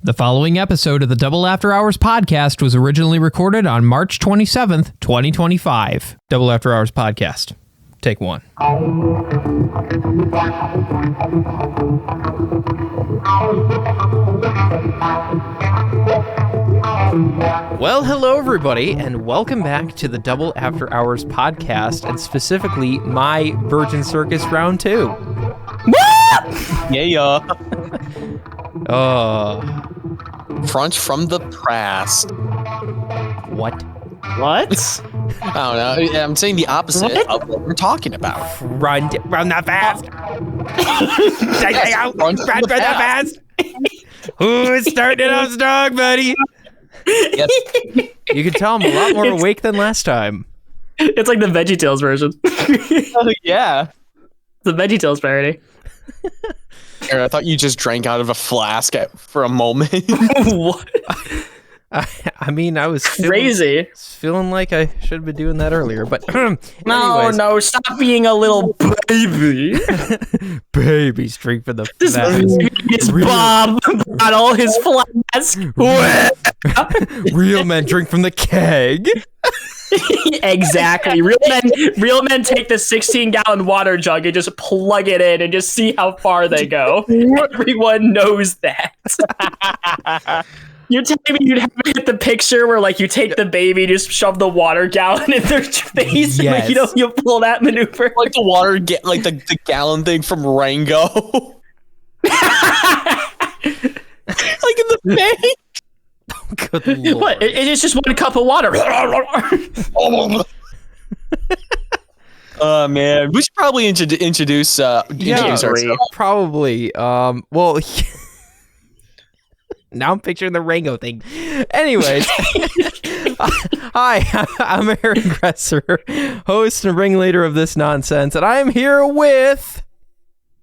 The following episode of the Double After Hours podcast was originally recorded on March 27th, 2025. Double After Hours podcast. Take one. Well, hello everybody, and welcome back to the Double After Hours podcast, and specifically my Virgin Circus Round 2. Yeah. Front from the past. What? What? I don't know. I'm saying the opposite of what we're talking about. Run that fast! Run that fast! Who's starting it off strong, buddy? Yes. You can tell I'm a lot more awake than last time. It's like the VeggieTales version. Oh, yeah. The VeggieTales parody. I thought you just drank out of a flask for a moment. What? I mean, I was Crazy. feeling like I should have been doing that earlier, but No, stop being a little baby. Babies drink from the This is Bob bottle, his flask. Real men drink from the keg. Exactly. Real men take the 16-gallon water jug and just plug it in and just see how far they go. Everyone knows that. You're telling me you'd have to hit the picture where, like, you take the baby, just shove the water gallon in their face, yes. and, like, you pull that maneuver. Like the water, like the gallon thing from Rango. Like in the bank. Good Lord. What? It's just one cup of water. Oh man, we should probably introduce ourselves. Probably. Well, now I'm picturing the Rango thing. Anyways, hi, I'm Aaron Gresser, host and ringleader of this nonsense, and I'm here with...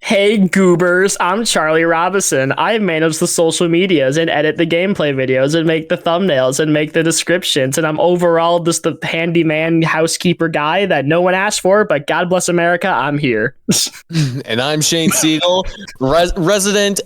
Hey goobers, I'm Charlie Robison. I manage the social medias and edit the gameplay videos and make the thumbnails and make the descriptions, and I'm overall just the handyman housekeeper guy that no one asked for, but God bless America, I'm here. And I'm Shane Sygiel, resident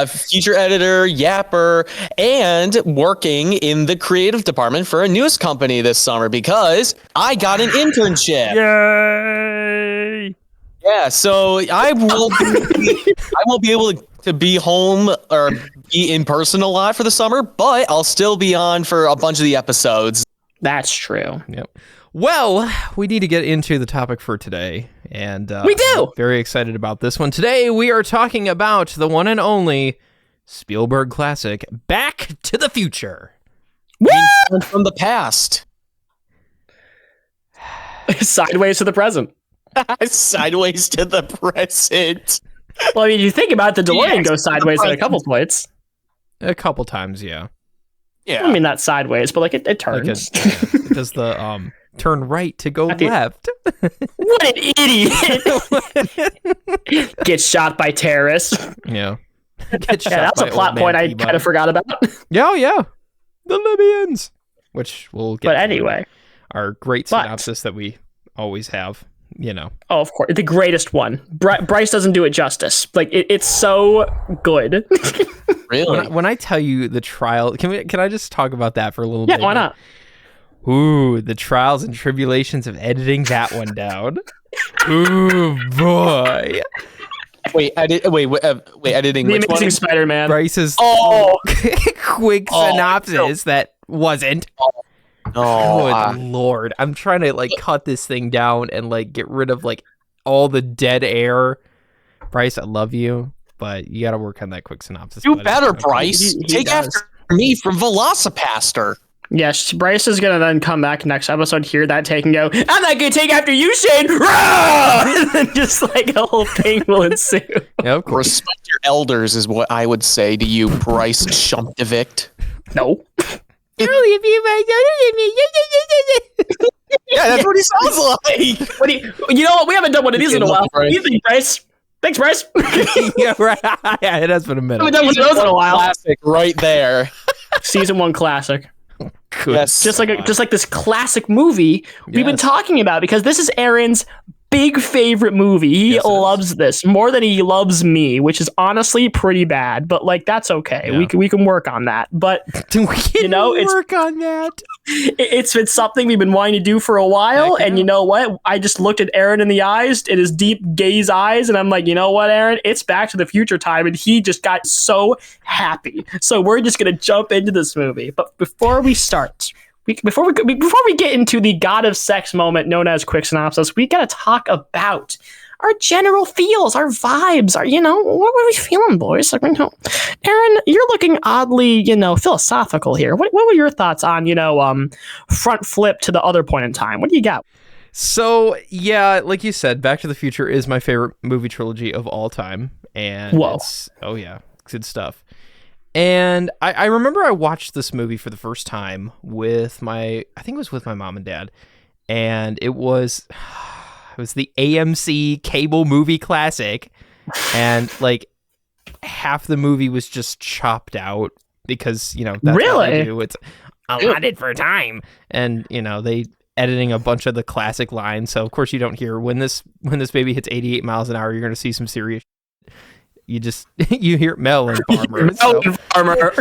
feature editor, yapper, and working in the creative department for a news company this summer because I got an internship. Yay! Yeah, so I won't be able to be home or be in person a lot for the summer, but I'll still be on for a bunch of the episodes. That's true. Yep. Well, we need to get into the topic for today, and we do. I'm very excited about this one. Today, we are talking about the one and only Spielberg classic, Back to the Future. Woo! From the past. Sideways to the present. Sideways to the present. Well, I mean, you think about it, the DeLorean goes sideways at a couple points. A couple times, yeah. Yeah. I mean, not sideways, but like it turns. It does the turn right to go left. What an idiot! Gets shot by terrorists. Yeah. That's a plot point I kind of forgot about. Yeah. The Libyans. Which we'll get. But anyway. Our great synopsis that we always have. You know. Oh, of course. The greatest one. Brice doesn't do it justice. Like, it's so good. Really? When I tell you the trial, can I just talk about that for a little bit? Yeah, why not? Ooh, the trials and tribulations of editing that one down. Ooh, boy. Wait, editing The which Amazing one? Spider-Man. Brice's quick synopsis that wasn't. Oh, Good Lord. I'm trying to like cut this thing down and like get rid of like all the dead air. Brice, I love you, but you got to work on that quick synopsis. do buddy. better, Okay. Brice. He Take does. after me from Velocipaster. Yes, Brice is going to then come back next episode, hear that take and go, I'm not going to take after you, Shane! And then just like a whole thing will ensue. Yeah, of course. Respect your elders is what I would say to you, Brice Shumpdevict. No. Yeah, that's what he sounds like. What do you know what? We haven't done one of these in a while. What do you think, Brice? Thanks, Brice. Yeah, right. Yeah, it has been a minute. We haven't done one of those in a while. Classic right there. Season 1 classic. Good. Yes. Just like this classic movie we've been talking about, because this is Aaron's big favorite movie. He loves this more than he loves me, which is honestly pretty bad. But like, that's okay. Yeah. We can work on that. But you know, work on that. It's been something we've been wanting to do for a while. And you know what? I just looked at Aaron in the eyes, in his deep gaze eyes, and I'm like, you know what, Aaron? It's Back to the Future time, and he just got so happy. So we're just gonna jump into this movie. But before we start. Before we get into the God of Sex moment known as Quick Synopsis, we gotta talk about our general feels, our vibes, our, what were we feeling, boys? Like, Aaron, you're looking oddly, philosophical here. What were your thoughts on, front flip to the other point in time? What do you got? So, yeah, like you said, Back to the Future is my favorite movie trilogy of all time. And oh yeah, good stuff. And I remember I watched this movie for the first time with I think it was with my mom and dad. And it was the AMC cable movie classic. And like half the movie was just chopped out because, that's what they do. It's allotted for time. And, they editing a bunch of the classic lines. So of course you don't hear when this baby hits 88 miles an hour, you're going to see some serious you hear Mel and Farmer.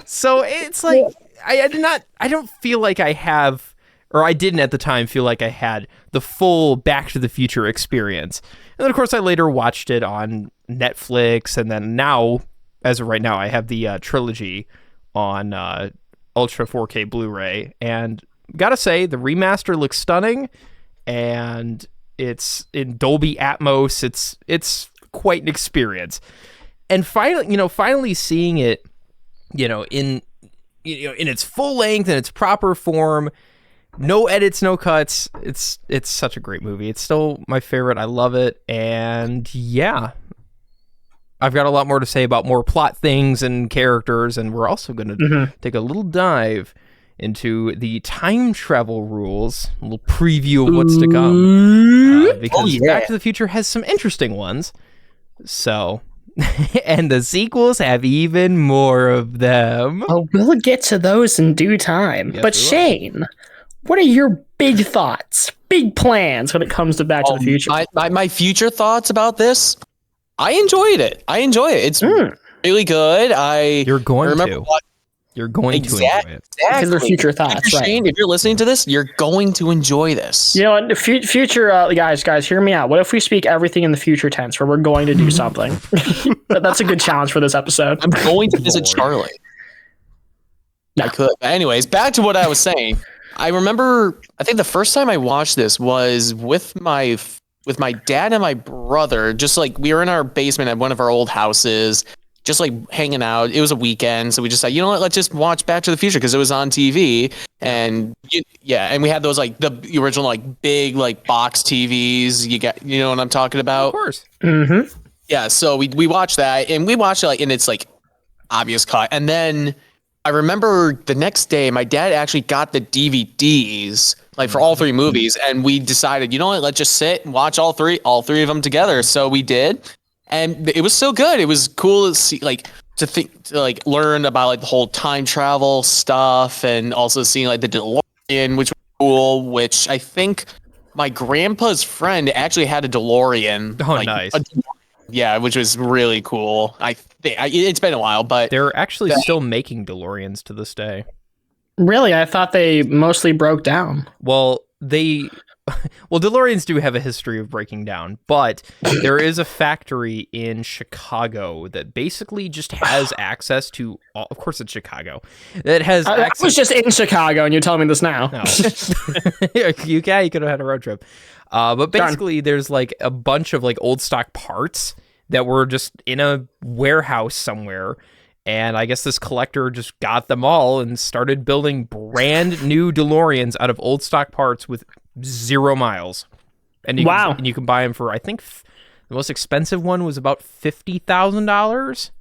So it's like I don't feel like I have, or I didn't at the time feel like I had the full Back to the Future experience. And then of course I later watched it on Netflix, and then now, as of right now, I have the trilogy on Ultra 4K Blu-ray, and gotta say the remaster looks stunning, and it's in Dolby Atmos. It's quite an experience. And finally seeing it, in its full length and its proper form, no edits, no cuts. It's such a great movie. It's still my favorite. I love it. And yeah, I've got a lot more to say about more plot things and characters, and we're also going to take a little dive into the time travel rules, a little preview of what's to come. Because Back to the Future has some interesting ones. So, and the sequels have even more of them. Oh, we'll get to those in due time. Yes, but Shane, what are your big thoughts, big plans when it comes to Back to the Future? My future thoughts about this? I enjoyed it. It's really good. You're going to enjoy it. Exactly. Because they're future thoughts, right? Shane, if you're listening to this, you're going to enjoy this. The future, guys, hear me out. What if we speak everything in the future tense, where we're going to do something? That's a good challenge for this episode. I'm going to visit Charlie. No. I could. But anyways, back to what I was saying. I remember, I think the first time I watched this was with my dad and my brother. Just like we were in our basement at one of our old houses, just like hanging out. It was a weekend, so we just said, you know what, let's just watch Back to the Future because it was on TV. And and we had those like the original like big like box TVs. You know what I'm talking about? Of course. Mm-hmm. Yeah, so we watched that, and we watched it like in its like obvious cut. And then I remember the next day my dad actually got the DVDs like for all three movies, and we decided, you know what, let's just sit and watch all three of them together. So we did. And it was so good. It was cool to see, to learn about like the whole time travel stuff, and also seeing like the DeLorean, which was cool. Which I think my grandpa's friend actually had a DeLorean. Oh, nice. Which was really cool. It's been a while, but they're actually still making DeLoreans to this day. Really, I thought they mostly broke down. Well, DeLoreans do have a history of breaking down, but there is a factory in Chicago that basically just has access to of course it's Chicago. It has access. I was just in Chicago and you're telling me this now. No. you could have had a road trip. But basically there's like a bunch of like old stock parts that were just in a warehouse somewhere. And I guess this collector just got them all and started building brand new DeLoreans out of old stock parts with 0 miles. And you can buy them for, I think the most expensive one was about $50,000.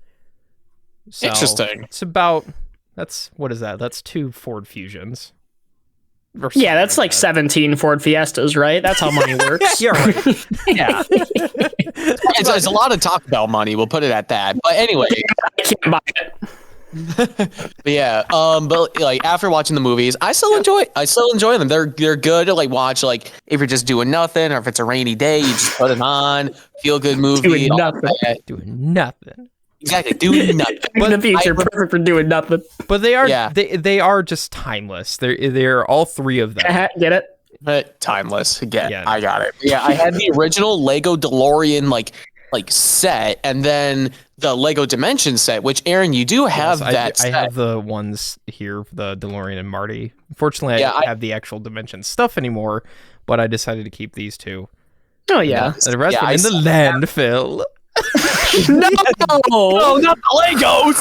So interesting. What is that? That's 2 Ford Fusions. Yeah, that's like 17 Ford Fiestas, right? That's how money works. You're right. Yeah. It's a lot of talk about money. We'll put it at that. But anyway. I can't buy it. But yeah, but like after watching the movies, I still enjoy them. They're good to like watch, like if you're just doing nothing, or if it's a rainy day, you just put it on, feel good movie. Doing nothing. Doing nothing. Exactly, doing nothing. In the future, perfect for doing nothing. But they are they are just timeless. They're all three of them. Get it? Timeless. Again, Yeah. I got it. Yeah, I had the original Lego DeLorean like set, and then the Lego Dimension set, which Aaron, you do have that set. I have the ones here, the DeLorean and Marty. Unfortunately, I don't have the actual Dimension stuff anymore, but I decided to keep these two. Oh yeah. The rest are in the landfill. No, not the Legos.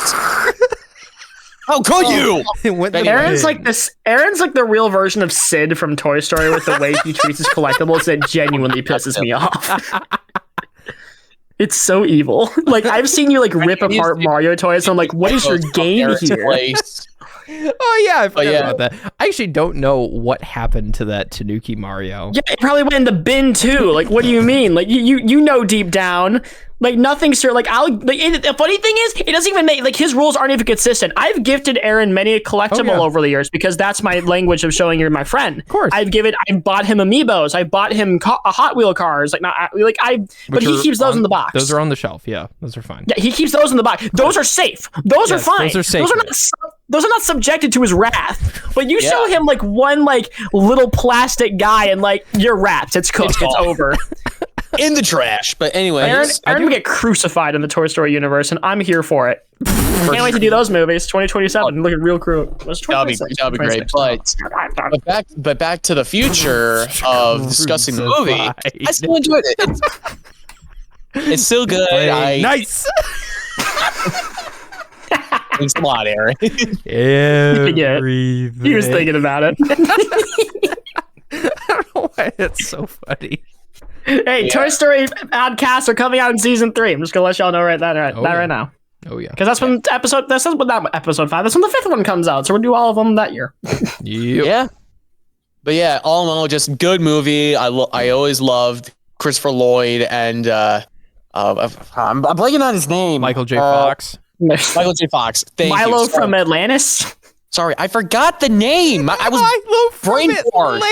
How could you? Aaron's like this. Aaron's like the real version of Sid from Toy Story with the way he treats his collectibles that genuinely pisses me off. It's so evil. Like I've seen you like rip apart Mario toys. So I'm like, what is your game here? Oh yeah, I forgot about that. I actually don't know what happened to that Tanuki Mario. Yeah, it probably went in the bin too. Like, what do you mean? Like you know deep down. Like nothing's sure. Like the funny thing is, it doesn't even make like his rules aren't even consistent. I've gifted Aaron many a collectible over the years because that's my language of showing you're my friend. Of course, I bought him amiibos. I bought him Hot Wheel cars. But he keeps those in the box. Those are on the shelf. Yeah, those are fine. Yeah, he keeps those in the box. Those are safe. Those are fine. Those are safe. Those are not subjected to his wrath. But you show him like one like little plastic guy and like you're wrapped. It's cooked. It's over. In the trash. But anyway, Aaron will get crucified in the Toy Story universe, and I'm here for it. Can't wait to do those movies. 2027, looking real cool. That'll be great. But back to the future of discussing the movie. I still enjoyed it. It's still good. Nice. Thanks a lot, Aaron. Everything. He was thinking about it. I don't know why it's so funny. Hey, Toy Story podcasts are coming out in season 3. I'm just gonna let y'all know right now. Oh yeah, because that's when episode 5. That's when the 5th one comes out. So we'll do all of them that year. Yep. Yeah. But yeah, all in all, just good movie. I always loved Christopher Lloyd and I'm blanking on his name. Michael J. Fox. Michael J. Fox. Milo from Atlantis. Sorry, I forgot the name. I was brain fart.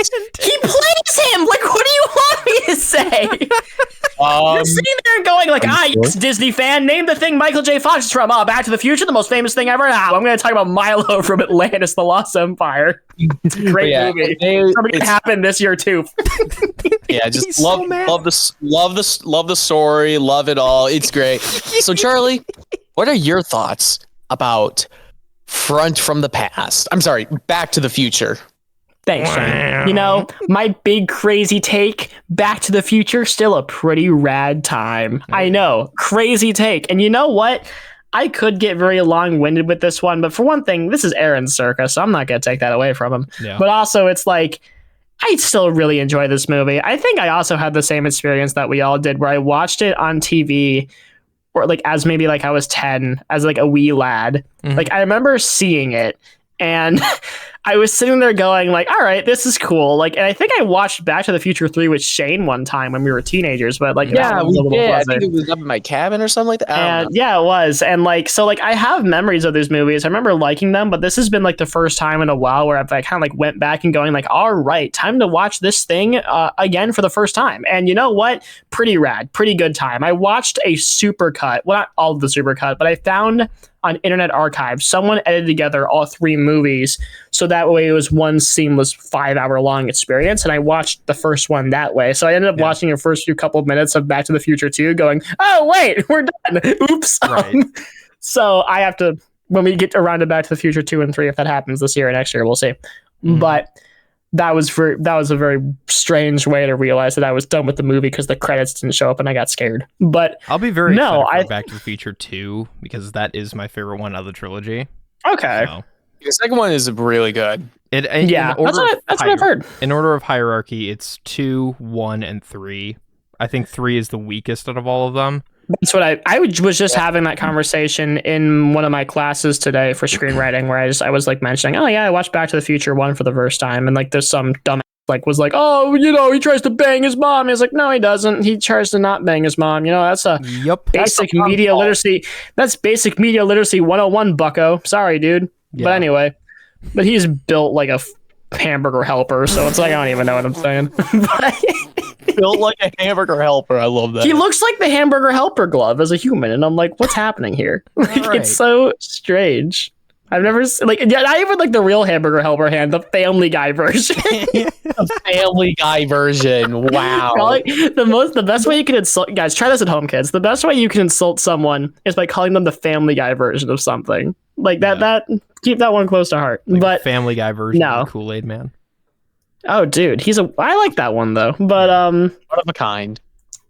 He plays him. Like, what do you want me to say? You're sitting there going like, yes, Disney fan, name the thing Michael J. Fox is from. Back to the Future, the most famous thing ever. I'm going to talk about Milo from Atlantis, The Lost Empire. It's a great movie. It's going to happen this year too. Yeah, just love the story, love it all. It's great. So Charlie, what are your thoughts about Front from the Past? I'm sorry, Back to the Future. Thanks, Shane. You know, my big crazy take, Back to the Future, still a pretty rad time. I know, crazy take. And you know what? I could get very long-winded with this one, but for one thing, this is Aaron Circa, so I'm not going to take that away from him. Yeah. But also, it's like, I still really enjoy this movie. I think I also had the same experience that we all did, where I watched it on TV, or like as maybe like I was 10, as like a wee lad. Mm-hmm. Like I remember seeing it, and I was sitting there going like, all right, this is cool. Like, and I think I watched Back to the Future 3 with Shane one time when we were teenagers, but like, yeah, we did. I think it was up in my cabin or something like that. And yeah, it was. And like, so like I have memories of these movies. I remember liking them, but this has been like the first time in a while where I've like kind of like went back and going like, all right, time to watch this thing again for the first time. And you know what? Pretty rad, pretty good time. I watched a supercut, well, not all of the supercut, but I found on Internet Archive, someone edited together all 3 movies, so that way it was one seamless 5-hour-long experience, and I watched the first one that way. So I ended up watching the first few couple of minutes of Back to the Future 2, going, oh, wait, we're done. Oops. Right. So I have to, when we get around to Back to the Future 2 and 3, if that happens this year or next year, we'll see. Mm-hmm. But that was a very strange way to realize that I was done with the movie because the credits didn't show up and I got scared. But I'll be very excited for Back to the Future 2 because that is my favorite one of the trilogy. Okay. So. The second one is really good. That's what I've heard. In order of hierarchy, it's 2, 1, and 3. I think 3 is the weakest out of all of them. That's what I was just having that conversation in one of my classes today for screenwriting, where I was like mentioning, oh yeah, I watched Back to the Future 1 for the first time, and like there's some dumb like was like, oh, he tries to bang his mom. He's like, no, he doesn't. He tries to not bang his mom. That's a basic media literacy. That's basic media literacy 101, bucko. Sorry, dude. Yeah. But anyway, he's built like a hamburger helper, so it's like, I don't even know what I'm saying. Built like a hamburger helper. I love that. He looks like the hamburger helper glove as a human, and I'm like, what's happening here? It's so strange. I've never not even like the real hamburger helper hand, the Family Guy version. The Family Guy version. Wow. The best way you can insult, guys, try this at home, kids. The best way you can insult someone is by calling them the Family Guy version of something. Like that keep that one close to heart. Like but Family Guy version of Kool-Aid Man. Oh, dude, I like that one though. But one of a kind.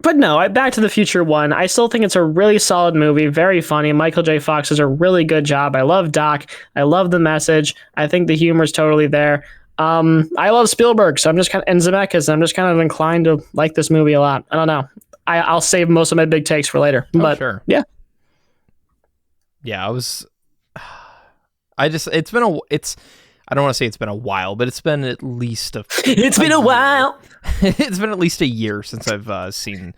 But no, Back to the Future 1, I still think it's a really solid movie, very funny. Michael J. Fox does a really good job. I love Doc. I love the message. I think the humor's totally there. I love Spielberg, so I'm just and Zemeckis. I'm just kind of inclined to like this movie a lot. I don't know. I'll save most of my big takes for later. But sure. Yeah. Yeah, I don't want to say it's been a while, but it's been at least It's been a while. It's been at least a year since I've seen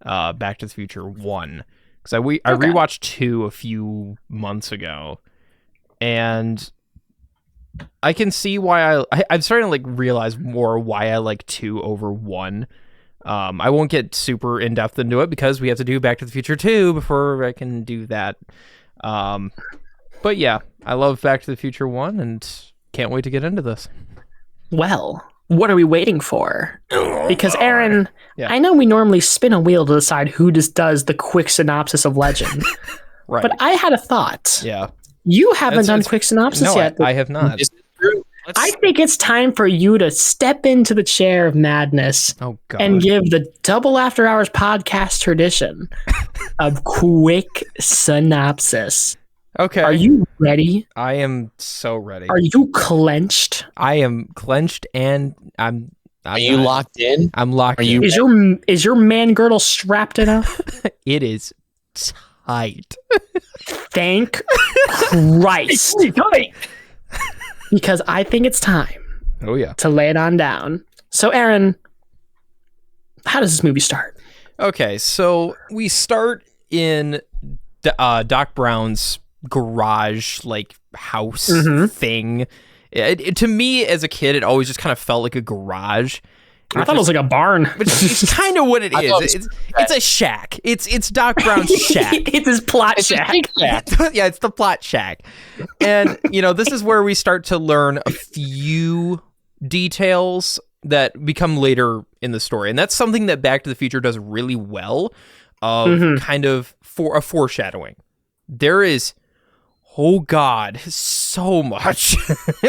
Back to the Future 1, because I rewatched 2 a few months ago, and I can see why I'm starting to realize more why I like 2 over 1. I won't get super in depth into it because we have to do Back to the Future 2 before I can do that. But yeah, I love Back to the Future 1 and can't wait to get into this. Well, what are we waiting for? Because Aaron, I know we normally spin a wheel to decide who just does the quick synopsis of Legend. Right. But I had a thought. Yeah. You haven't done quick synopsis yet. I have not. I think it's time for you to step into the chair of madness and give the Double After Hours podcast tradition of quick synopsis. Okay. Are you ready? I am so ready. Are you clenched? I am clenched, and I'm Are you locked in? I'm locked in. Is your man girdle strapped enough? It is tight. Thank Christ. Because I think it's time. Oh yeah. To lay it on down. So Aaron, how does this movie start? Okay, so we start in Doc Brown's garage house thing. To me as a kid, it always just kind of felt like a garage. I thought it was like a barn. But it's kind of what it is. It's a shack. It's Doc Brown's shack. It's his plot shack. Yeah, it's the plot shack. And this is where we start to learn a few details that become later in the story, and that's something that Back to the Future does really well. Kind of for a foreshadowing. There is, oh God, so much,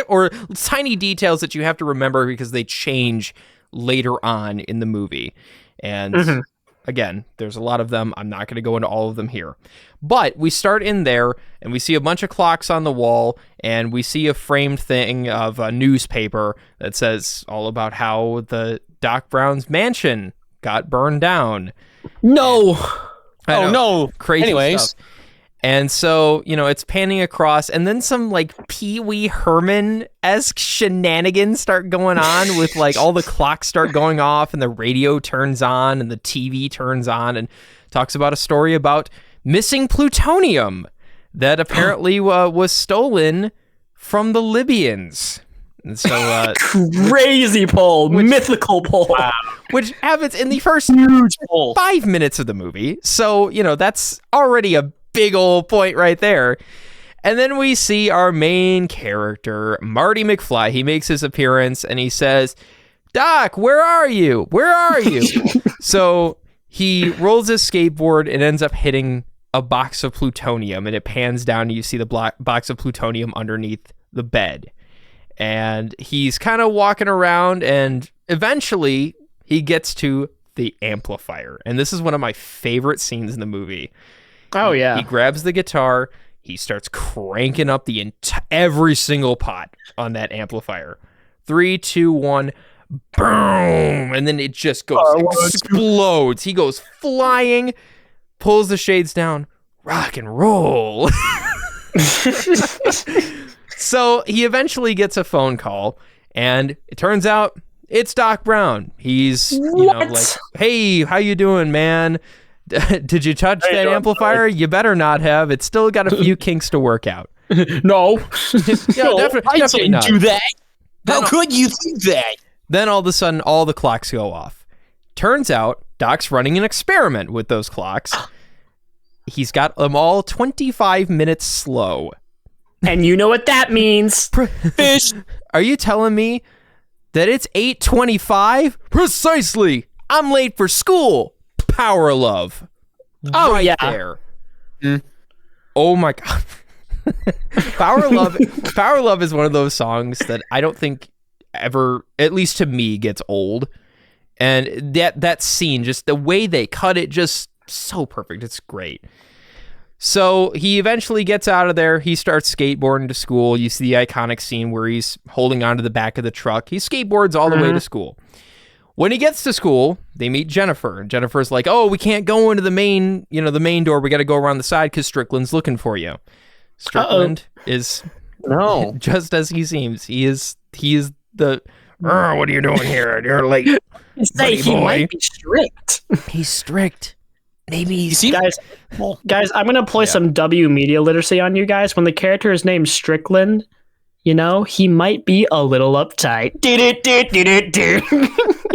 or tiny details that you have to remember because they change later on in the movie. And again, there's a lot of them. I'm not going to go into all of them here. But we start in there, and we see a bunch of clocks on the wall, and we see a framed thing of a newspaper that says all about how the Doc Brown's mansion got burned down. No. No. Crazy Anyways. stuff. And so, it's panning across, and then some Pee Wee Herman-esque shenanigans start going on with all the clocks start going off, and the radio turns on, and the TV turns on, and talks about a story about missing plutonium that apparently was stolen from the Libyans. And so, crazy poll, mythical poll, wow. Which happens in the first 5 minutes of the movie. So, that's already a big old point right there. And then we see our main character, Marty McFly. He makes his appearance and he says, Doc, where are you? Where are you? So he rolls his skateboard and ends up hitting a box of plutonium, and it pans down and you see the box of plutonium underneath the bed. And he's kind of walking around, and eventually he gets to the amplifier. And this is one of my favorite scenes in the movie. Oh, yeah. He grabs the guitar. He starts cranking up every single pot on that amplifier. 3, 2, 1, boom. And then it just explodes. He goes flying, pulls the shades down, rock and roll. So he eventually gets a phone call, and it turns out It's Doc Brown. He's, you know, like, hey, how you doing, man? Did you touch that amplifier? You better not have. It's still got a few kinks to work out. No. I didn't do that. How could you think that? Then all of a sudden, all the clocks go off. Turns out, Doc's running an experiment with those clocks. He's got them all 25 minutes slow. And you know what that means. Fish. Are you telling me that it's 8:25? Precisely. I'm late for school. Power of love. Oh, right yeah. there. Oh my God. Power of Love is one of those songs that I don't think ever, at least to me, gets old. And that scene, just the way they cut it, just so perfect. It's great. So he eventually gets out of there. He starts skateboarding to school. You see the iconic scene where he's holding onto the back of the truck. He skateboards all the way to school. When he gets to school, they meet Jennifer. And Jennifer's like, oh, we can't go into the main door. We got to go around the side because Strickland's looking for you. Strickland is just as he seems. He is the, what are you doing here? You're late. He might be strict. He's strict. Maybe guys, I'm gonna employ some W media literacy on you guys. When the character is named Strickland, you know, he might be a little uptight.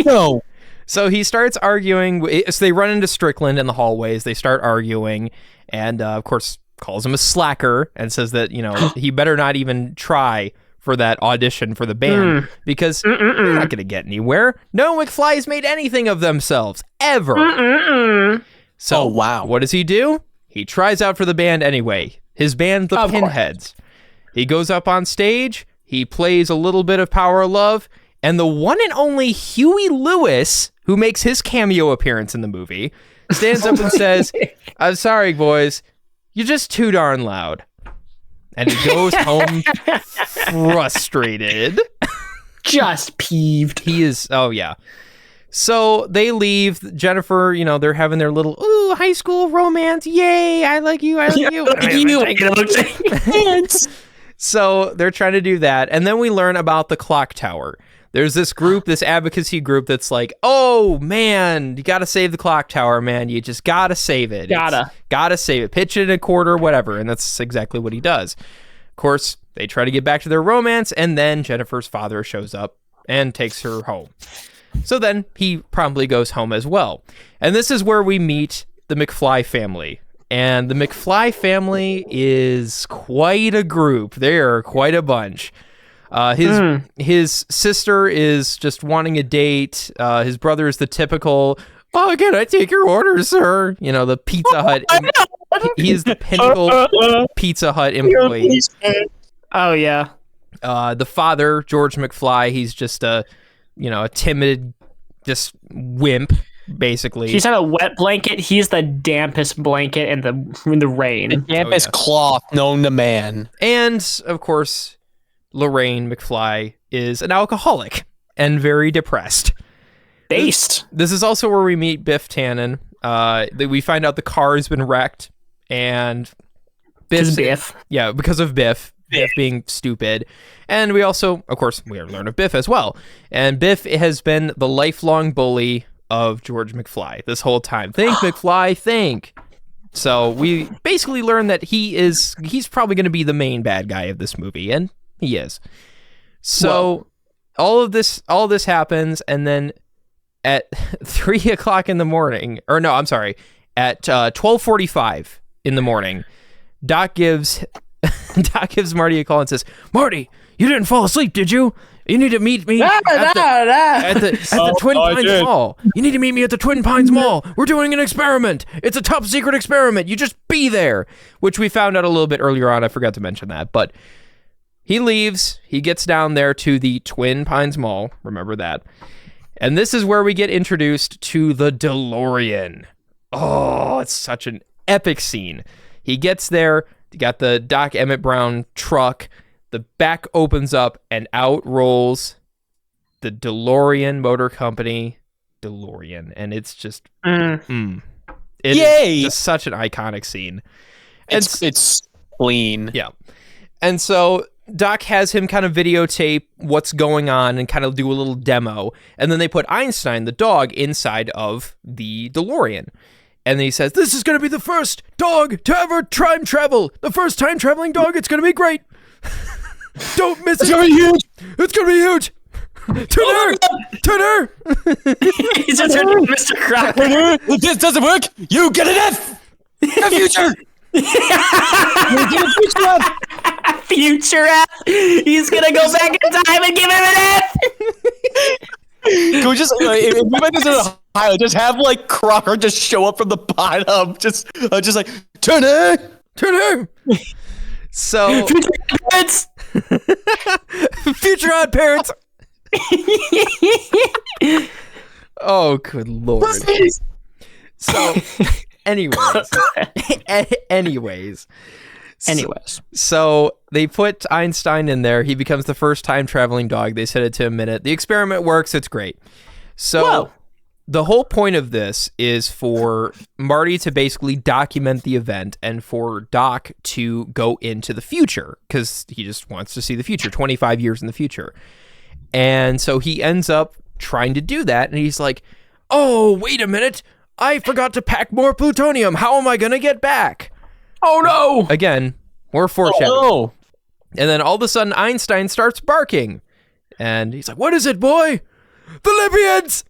No. So he starts arguing. So they run into Strickland in the hallways. They start arguing, and of course calls him a slacker and says that, you know, he better not even try for that audition for the band because they're not gonna get anywhere. No McFly's made anything of themselves ever. So wow. What does he do? He tries out for the band anyway. His band, the Pinheads. He goes up on stage. He plays a little bit of Power of Love. And the one and only Huey Lewis, who makes his cameo appearance in the movie, stands up and says, I'm sorry, boys. You're just too darn loud. And he goes home frustrated. Just peeved. He is, oh yeah. So they leave. Jennifer, you know, they're having their little, high school romance. Yay, I like you, I like you. So they're trying to do that. And then we learn about the clock tower. There's this group, this advocacy group that's like, oh, man, you got to save the clock tower, man. You just got to save it. Gotta save it. Pitch it in a quarter, whatever. And that's exactly what he does. Of course, they try to get back to their romance. And then Jennifer's father shows up and takes her home. So then he promptly goes home as well. And this is where we meet the McFly family. And the McFly family is quite a group. They are quite a bunch. His sister is just wanting a date. His brother is the typical, oh, can I take your order, sir? You know, the Pizza Hut. He is the pinnacle Pizza Hut employee. Oh, yeah. The father, George McFly, he's just a timid, just wimp, basically. He's not a wet blanket. He's the dampest blanket in the rain. The dampest cloth known to man. And, of course, Lorraine McFly is an alcoholic and very depressed. Based. This is also where we meet Biff Tannen. We find out the car has been wrecked, and Biff. Yeah, because of Biff being stupid. And we also, of course, we learn of Biff as well. And Biff has been the lifelong bully of George McFly this whole time. Think, McFly, think. So we basically learn that he's probably going to be the main bad guy of this movie, and he is. So all of this happens, and then at 3 o'clock in the morning, or no, I'm sorry, at 12:45 in the morning, Doc gives Marty a call and says, Marty, you didn't fall asleep, did you? You need to meet me at the Twin Pines Mall. You need to meet me at the Twin Pines Mall. We're doing an experiment. It's a top secret experiment. You just be there. Which we found out a little bit earlier on. I forgot to mention that. But he leaves. He gets down there to the Twin Pines Mall. Remember that. And this is where we get introduced to the DeLorean. Oh, it's such an epic scene. He gets there. You got the Doc Emmett Brown truck. The back opens up and out rolls the DeLorean Motor Company DeLorean. And it's just, It is just such an iconic scene. It's clean. Yeah. And so Doc has him kind of videotape what's going on and kind of do a little demo. And then they put Einstein, the dog, inside of the DeLorean. And then he says, this is going to be the first dog to ever time travel. The first time traveling dog. It's going to be great. Don't miss it. It's going to be huge. It's going to be huge. Turner! He's just turning Mr. Crocker. If this doesn't work, you get an F! The future! You get a future F! Future F! He's gonna go back in time and give him an F! Can we just, if we make this into a highlight, just have, like, Crocker just show up from the bottom, just like, Turner! So... Future parents! Future odd parents! Oh, good lord. So, anyways. So they put Einstein in there. He becomes the first time traveling dog. They set it to a minute. The experiment works. It's great. So the whole point of this is for Marty to basically document the event and for Doc to go into the future because he just wants to see the future, 25 years in the future. And so he ends up trying to do that, and he's like, oh, wait a minute. I forgot to pack more plutonium. How am I going to get back? Oh, no. Again, more foreshadowing. Oh, And then all of a sudden, Einstein starts barking. And he's like, what is it, boy? The Libyans!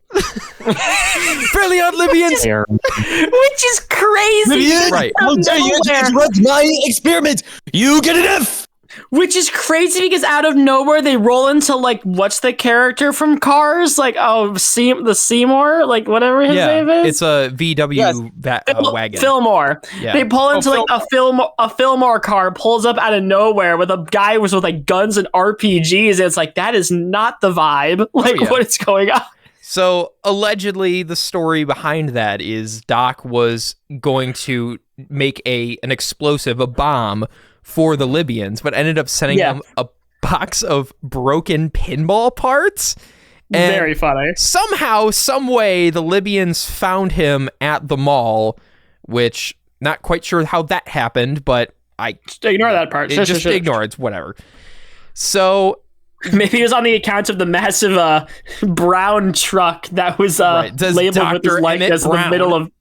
Fairly odd Libyans! Which is crazy. Libyans! Right. How dare you interrupt my experiment? You get an F! Which is crazy because out of nowhere they roll into like what's the character from Cars? Like the Seymour, like whatever his name is. It's a VW wagon. Fillmore. Yeah. They pull into like a Fillmore car, pulls up out of nowhere with a guy with like guns and RPGs, and it's like that is not the vibe. Like what is going on? So allegedly, the story behind that is Doc was going to make an explosive, a bomb, for the Libyans, but ended up sending them a box of broken pinball parts. And very funny. Somehow, some way, the Libyans found him at the mall, which not quite sure how that happened, but just ignore that part. Just ignore it. It's whatever. So maybe it was on the account of the massive brown truck that was labeled Dr. with his likeness in the middle of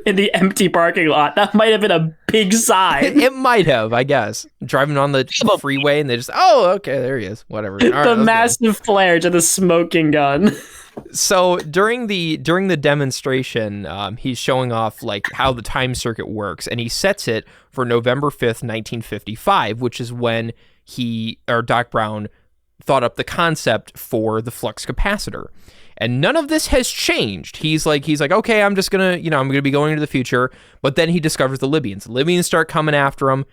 in the empty parking lot. That might have been a big sign. It might have, I guess. Driving on the freeway and they just, okay, there he is. Whatever. All right, the massive flare to the smoking gun. So during the demonstration, he's showing off like how the time circuit works, and he sets it for November 5th, 1955, which is when Doc Brown thought up the concept for the flux capacitor. And none of this has changed. He's like, okay, I'm just gonna, I'm gonna be going into the future. But then he discovers the Libyans. The Libyans start coming after him,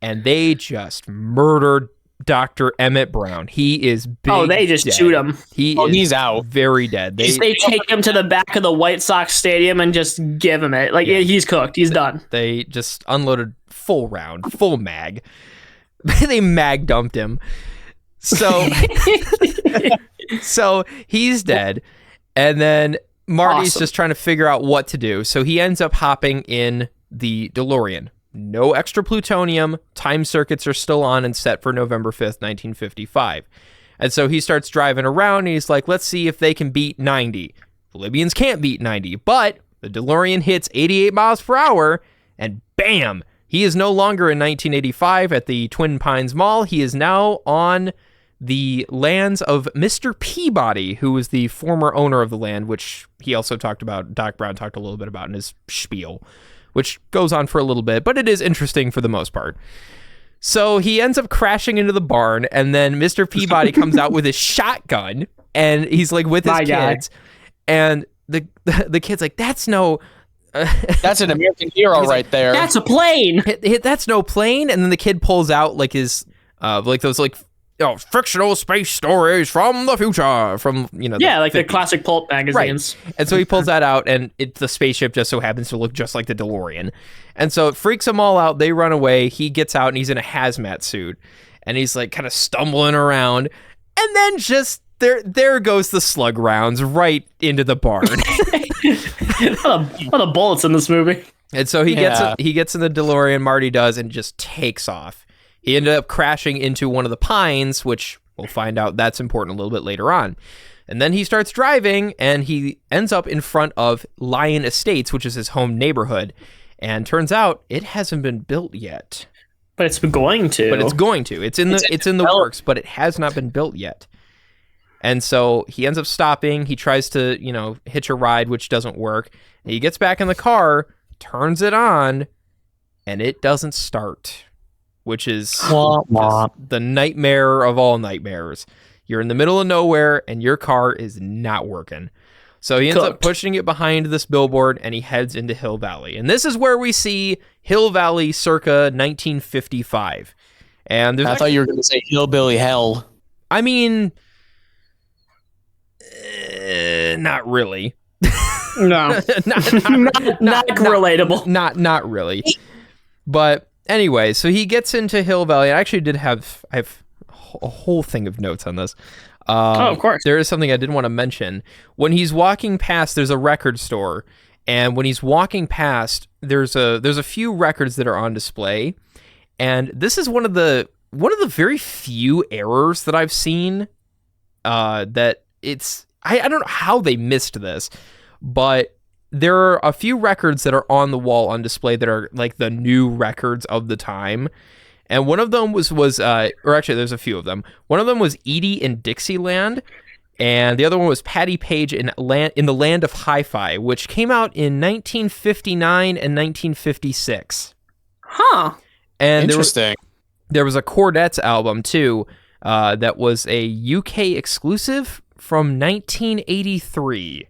and they just murdered Dr. Emmett Brown. He is big. Oh, they just shoot him. He's out, very dead. They take him to the back of the White Sox stadium and just give him it. Like he's cooked. He's done. They just unloaded full round, full mag. They mag dumped him. So he's dead. And then Marty's just trying to figure out what to do. So he ends up hopping in the DeLorean. No extra plutonium. Time circuits are still on and set for November 5th, 1955. And so he starts driving around and he's like, let's see if they can beat 90. The Libyans can't beat 90, but the DeLorean hits 88 miles per hour and bam, he is no longer in 1985 at the Twin Pines Mall. He is now on the lands of Mr. Peabody, who was the former owner of the land, which he also talked about, Doc Brown talked a little bit about in his spiel, which goes on for a little bit, but it is interesting for the most part. So he ends up crashing into the barn, and then Mr. Peabody comes out with his shotgun, and he's like with his kids, and the kid's like, that's no... That's an American hero right there. That's a plane. That's no plane. And then the kid pulls out like his like those like fictional space stories from the future from the classic pulp magazines. Right. And so he pulls that out, and the spaceship just so happens to look just like the DeLorean. And so it freaks them all out. They run away. He gets out and he's in a hazmat suit, and he's like kind of stumbling around, and then just there goes the slug rounds right into the barn. A lot of bullets in this movie. And so he gets in the DeLorean, Marty does, and just takes off. He ended up crashing into one of the pines, which we'll find out that's important a little bit later on. And then he starts driving, and he ends up in front of Lion Estates, which is his home neighborhood. And turns out it hasn't been built yet. But it's going to. It's in the works, but it has not been built yet. And so he ends up stopping. He tries to, hitch a ride, which doesn't work. And he gets back in the car, turns it on, and it doesn't start, which is the nightmare of all nightmares. You're in the middle of nowhere, and your car is not working. So he ends up pushing it behind this billboard, and he heads into Hill Valley. And this is where we see Hill Valley circa 1955. And I thought you were going to say Hillbilly Hell. I mean, not really. No, not relatable. Not really. But anyway, so he gets into Hill Valley. I actually I have a whole thing of notes on this. Of course. There is something I did want to mention. When he's walking past, there's a record store, and when he's walking past, there's a few records that are on display, and this is one of the very few errors that I've seen. That it's I don't know how they missed this, but there are a few records that are on the wall on display that are like the new records of the time. And one of them was or actually there's a few of them. One of them was Edie in Dixieland, and the other one was Patty Page in the Land of Hi-Fi, which came out in 1959 and 1956. Huh. And interesting. There was a Chordettes album too, that was a UK exclusive from 1983.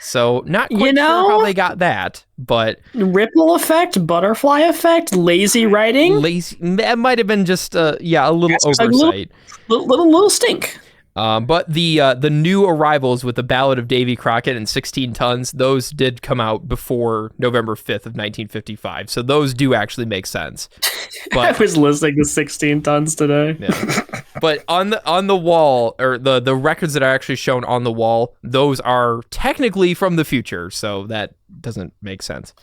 So not quite sure how they got that, but ripple effect, butterfly effect, lazy writing. That might have been just a little oversight, little stink. But the new arrivals with the Ballad of Davy Crockett and 16 Tons, those did come out before November 5th of 1955. So those do actually make sense. But I was listening to 16 Tons today. Yeah. But on the wall, or the records that are actually shown on the wall, those are technically from the future. So that doesn't make sense.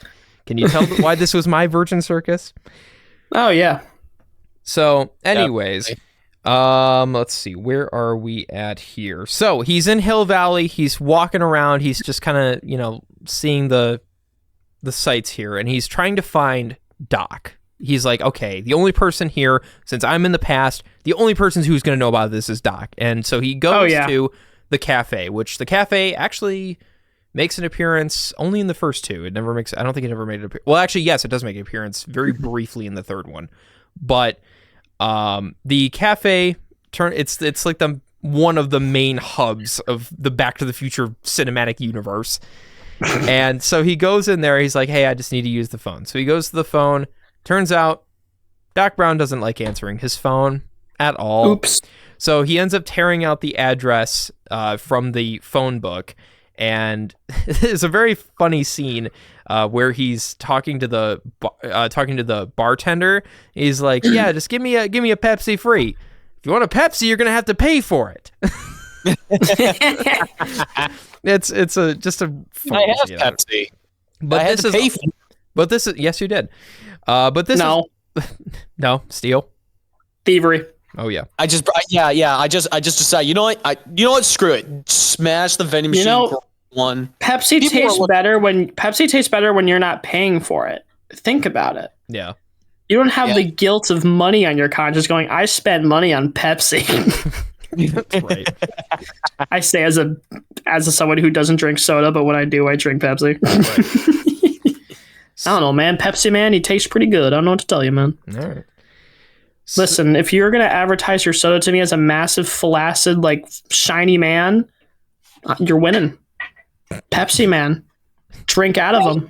Can you tell why this was my Virgin Circus? Oh, yeah. So anyways... let's see, where are we at here? So he's in Hill Valley, he's walking around, he's just kind of, seeing the sights here, and he's trying to find Doc. He's like, okay, the only person here, since I'm in the past, the only person who's going to know about this is Doc. And so he goes to the cafe, which the cafe actually makes an appearance only in the first two. I don't think it ever made an appearance. Well, actually, yes, it does make an appearance very briefly in the third one. But the cafe it's like one of the main hubs of the Back to the Future cinematic universe. And so he goes in there, he's like, hey, I just need to use the phone. So he goes to the phone. Turns out Doc Brown doesn't like answering his phone at all. Oops. So he ends up tearing out the address from the phone book, and it's a very funny scene where he's talking to the bartender. He's like, "Yeah, just give me a Pepsi free. If you want a Pepsi, you're gonna have to pay for it." It's just a. I have Pepsi, but I had to pay for it. But this is yes, you did. But this is no steal, thievery. Oh yeah. I just decided. You know what? Screw it. Smash the vending machine. One. Pepsi tastes better when you're not paying for it. Think about it. Yeah. You don't have the guilt of money on your conscience going, I spent money on Pepsi. That's right. I say as someone who doesn't drink soda, but when I do, I drink Pepsi. Right. I don't know, man. Pepsi Man, he tastes pretty good. I don't know what to tell you, man. All right. Listen, if you're gonna advertise your soda to me as a massive, flaccid, like shiny man, you're winning. Pepsi Man, drink out of them.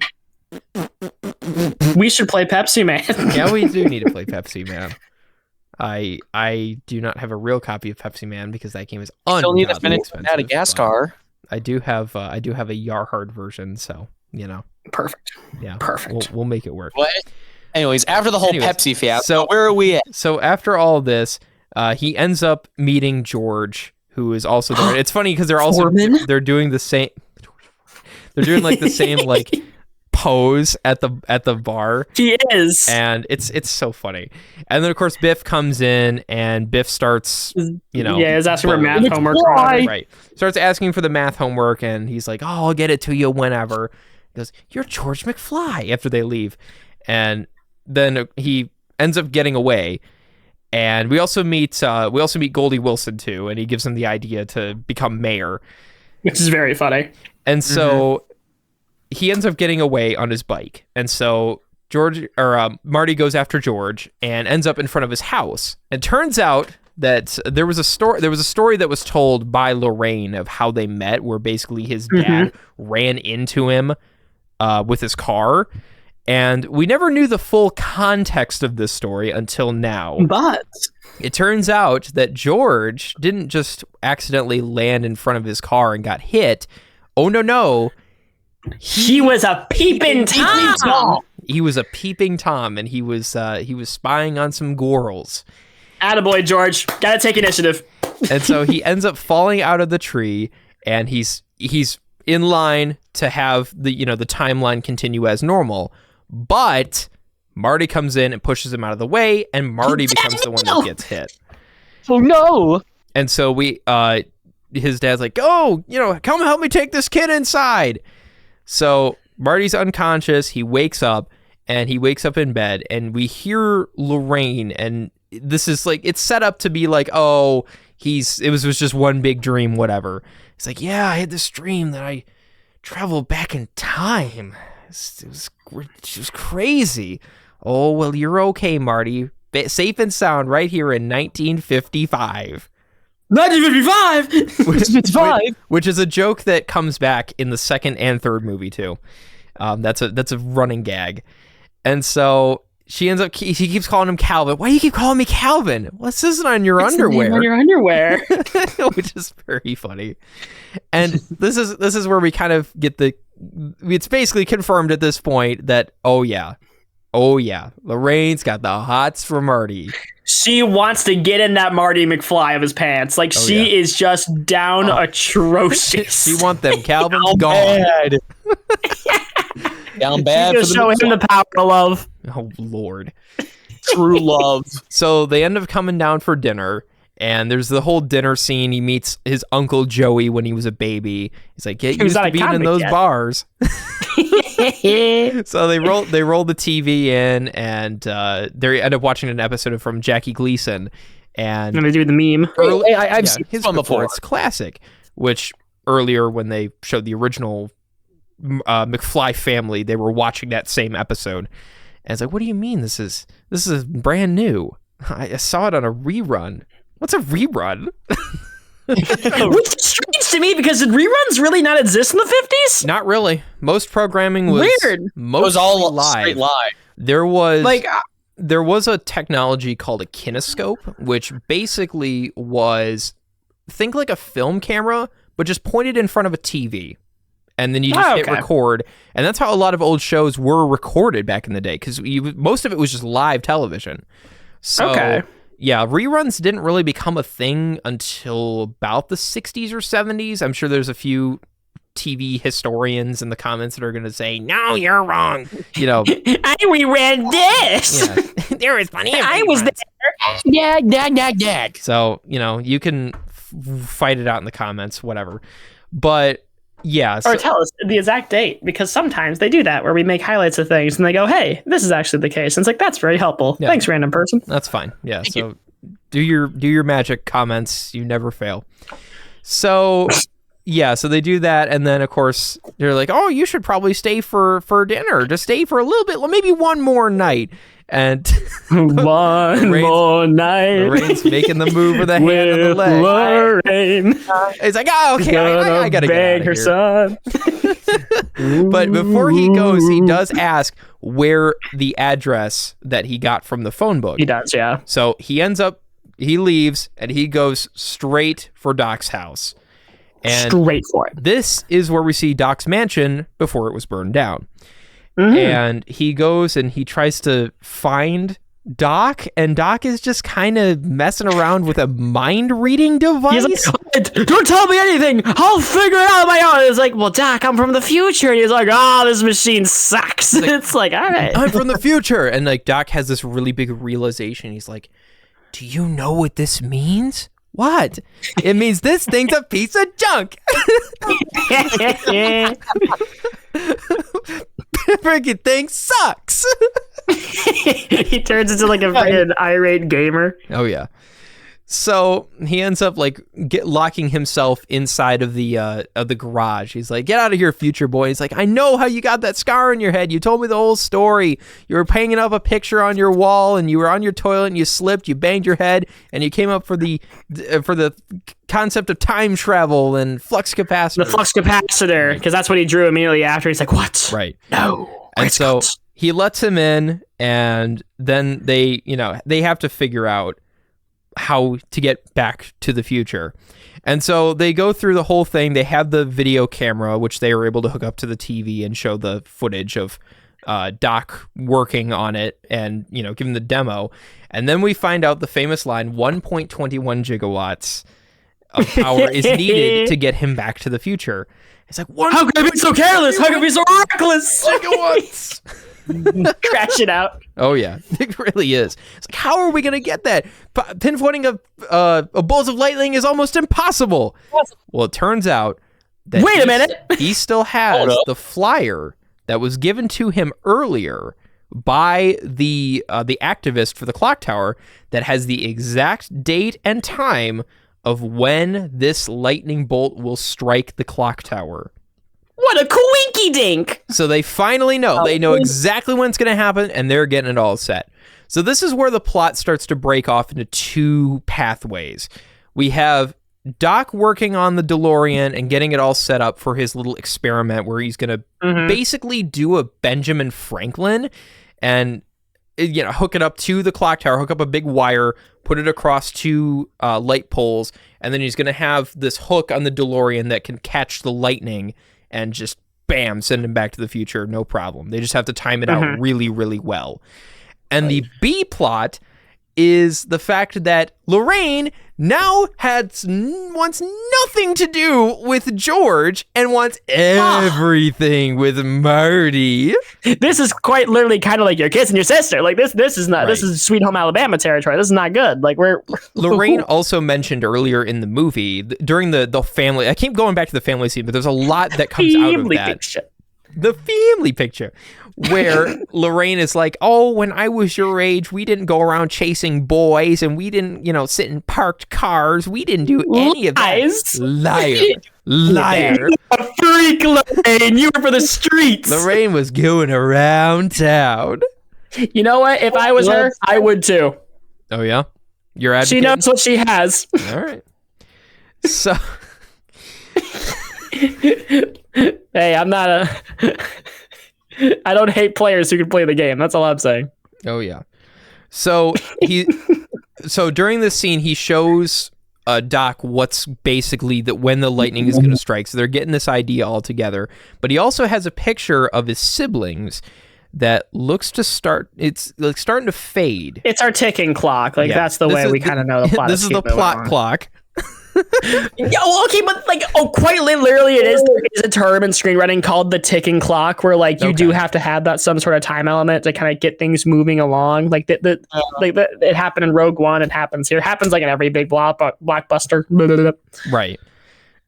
We should play Pepsi Man. Yeah, we do need to play Pepsi Man. I do not have a real copy of Pepsi Man because that game is ungodly expensive. Still need to finish Madagascar. I do have a Yarhard version, so Perfect. Yeah, perfect. We'll make it work. What? Anyways, after the whole Pepsi fiasco, so where are we at? So after all this, he ends up meeting George, who is also there. It's funny because they're doing the same. They're doing like the same like pose at the bar. He is. And it's so funny. And then of course Biff comes in and Biff starts, he's asking for math homework. Right. Starts asking for the math homework and he's like, "Oh, I'll get it to you whenever." He goes, "You're George McFly," after they leave. And then he ends up getting away. And we also meet Goldie Wilson too, and he gives him the idea to become mayor, which is very funny. And so he ends up getting away on his bike. And so Marty goes after George and ends up in front of his house. And turns out that there was a story that was told by Lorraine of how they met, where basically his dad ran into him with his car. And we never knew the full context of this story until now. But it turns out that George didn't just accidentally land in front of his car and got hit. Oh, no. He was a peeping Tom. He was a peeping Tom, and he was spying on some girls. Attaboy, George. Gotta take initiative. And so he ends up falling out of the tree, and he's in line to have the timeline continue as normal. But Marty comes in and pushes him out of the way, and Marty becomes the one that gets hit. Oh no! And so his dad's like, "Oh, come help me take this kid inside." So Marty's unconscious. He wakes up, and he wakes up in bed, and we hear Lorraine, and this is like, it's set up to be like, oh, it was just one big dream, whatever. He's like, "Yeah, I had this dream that I traveled back in time. It was crazy." "Oh, well, you're okay, Marty. Safe and sound right here in 1955. 1955. Which is a joke that comes back in the second and third movie too. That's a running gag. And so he keeps calling him Calvin. "Why do you keep calling me Calvin? What's this on your underwear?" On your underwear. Which is very funny. And this is where we kind of get it's basically confirmed at this point that, oh yeah, Lorraine's got the hots for Marty. She wants to get in that Marty McFly of his pants. Like, she is just down atrocious. She want them Calvins Down gone. bad. Down bad. She just show him the power of love. Oh, Lord. True love. So they end up coming down for dinner, and there's the whole dinner scene. He meets his Uncle Joey when he was a baby. He's like, "Get used to being in those bars." So they roll the TV in, and they end up watching an episode from Jackie Gleason. And they do the meme. I've seen his one before. It's classic, which earlier when they showed the original McFly family, they were watching that same episode. And it's like, "What do you mean this is brand new? I saw it on a rerun." What's a rerun? Which is strange to me, because did reruns really not exist in the 50s? Not really. Most programming was weird. It was all live. straight live. There was a technology called a kinescope, which basically was, think like a film camera, but just pointed in front of a TV. And then you just hit record. And that's how a lot of old shows were recorded back in the day, because most of it was just live television. So, yeah, reruns didn't really become a thing until about the 60s or 70s. I'm sure there's a few TV historians in the comments that are going to say, "No, you're wrong." I reread this. Yeah. There was plenty of I was there. Yeah. So, you can fight it out in the comments, whatever. But yeah. Or tell us the exact date, because sometimes they do that where we make highlights of things and they go, "Hey, this is actually the case." And it's like, that's very helpful. Yeah. Thanks, random person. That's fine. Yeah. So do your magic comments. You never fail. So yeah, so they do that, and then of course they're like, "Oh, you should probably stay for dinner. Just stay for a little bit, maybe one more night." And one more night. Lorraine's making the move with the hand and the leg. Lorraine. It's like, "Oh, okay, I gotta beg get her out of here." son. But before he goes, he does ask where the address that he got from the phone book. He does, yeah. So he leaves, and he goes straight for Doc's house. And straight for it. This is where we see Doc's mansion before it was burned down. Mm-hmm. And he goes and he tries to find Doc, and Doc is just kind of messing around with a mind-reading device. He's like, don't tell me anything. I'll figure it out on my own. It's like, well, Doc, I'm from the future. And he's like, oh, this machine sucks. It's like, all right. I'm from the future. And like Doc has this really big realization. He's like, do you know what this means? What? It means this thing's a piece of junk. Freaking thing sucks. He turns into like a freaking irate gamer. Oh yeah. So he ends up like locking himself inside of the garage. He's like, get out of here, future boy. He's like, I know how you got that scar on your head. You told me the whole story. You were hanging up a picture on your wall, and you were on your toilet, and you slipped. You banged your head, and you came up for the concept of time travel and flux capacitor. The flux capacitor, because that's what he drew immediately after. He's like, what? Right. No. And so he lets him in, and then they have to figure out how to get back to the future. And so they go through the whole thing. They have the video camera, which they were able to hook up to the TV and show the footage of Doc working on it and, give him the demo. And then we find out the famous line, 1.21 gigawatts of power is needed to get him back to the future. It's like, how could I be so careless? How could I be so reckless? Gigawatts. Crash it out. Oh yeah, it really is. It's like, how are we gonna get that? Pinpointing a bolt of lightning is almost impossible. Well, it turns out that wait a minute, he still has the flyer that was given to him earlier by the activist for the clock tower that has the exact date and time of when this lightning bolt will strike the clock tower. What a coinky dink! So they finally know. They know exactly when it's going to happen, and they're getting it all set. So this is where the plot starts to break off into two pathways. We have Doc working on the DeLorean and getting it all set up for his little experiment where he's going to basically do a Benjamin Franklin and hook it up to the clock tower, hook up a big wire, put it across two light poles, and then he's going to have this hook on the DeLorean that can catch the lightning and just, bam, send him back to the future, no problem. They just have to time it out really, really well. And the B plot is the fact that Lorraine now wants nothing to do with George and wants everything with Marty. This is quite literally kind of like your kids and your sister. Like this is not this is Sweet Home Alabama territory. This is not good. Like Lorraine also mentioned earlier in the movie during the family. I keep going back to the family scene, but there's a lot that comes out of that. Picture. The family picture where Lorraine is like, oh, when I was your age, we didn't go around chasing boys and we didn't, sit in parked cars. We didn't do any of that. Liar. A freak, Lorraine. You were for the streets. Lorraine was going around town. You know what? If I was her, I would too. Oh, yeah? You're advocating? She knows what she has. All right. So... Hey, I'm not I don't hate players who can play the game. That's all I'm saying. Oh yeah. So during this scene, he shows Doc what's basically when the lightning is going to strike. So they're getting this idea all together. But he also has a picture of his siblings that looks to start. It's like starting to fade. It's our ticking clock. Like that's the way we kind of know the plot. This is the plot clock. Yeah, well, okay, but quite literally, it is. There is a term in screenwriting called the ticking clock, where you do have to have that some sort of time element to kind of get things moving along. It happened in Rogue One. It happens here. It happens in every big blockbuster. Right.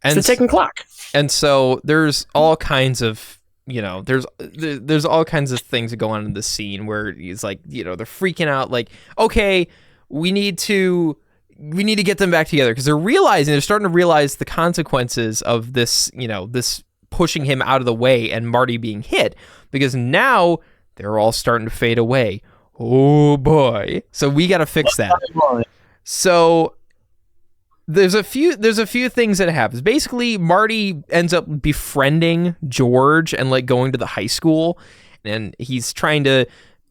And it's the ticking clock. And so there's all kinds of there's all kinds of things that go on in the scene where he's like, they're freaking out. Like, okay, we need to get them back together because they're starting to realize the consequences of this, this pushing him out of the way and Marty being hit, because now they're all starting to fade away. Oh boy. So we got to fix that. So there's a few things that happens. Basically, Marty ends up befriending George and going to the high school, and he's trying to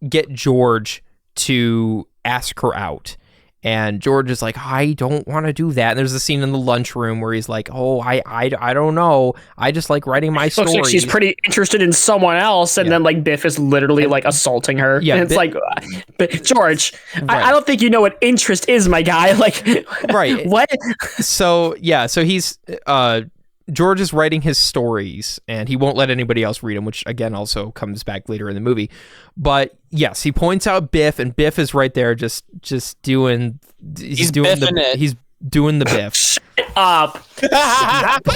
get George to ask her out. And George is like, I don't want to do that. And there's a scene in the lunchroom where he's like, oh, I don't know. I just like writing my story. Looks like she's pretty interested in someone else. And then like Biff is literally like assaulting her. Yeah, and it's like, but George, Right. I don't think you know what interest is, my guy. Like, right. What? So he's, George is writing his stories and he won't let anybody else read them, which again also comes back later in the movie. But yes, he points out Biff, and Biff is right there just doing he's doing the Biff. Shut up.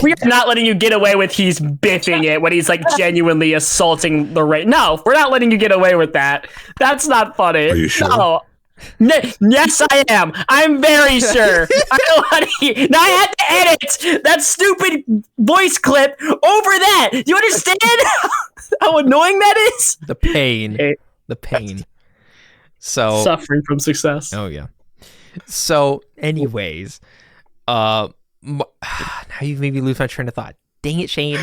We're not letting you get away with he's biffing it when he's like genuinely assaulting Lorraine. No, we're not letting you get away with that. That's not funny. Are you sure? No. Yes, I am. I'm very sure. I don't want to. Now I had to edit that stupid voice clip over that. Do you understand how annoying that is? The pain. So Suffering from success. oh yeah. So anyways, now you made me lose my train of thought. Dang it, Shane.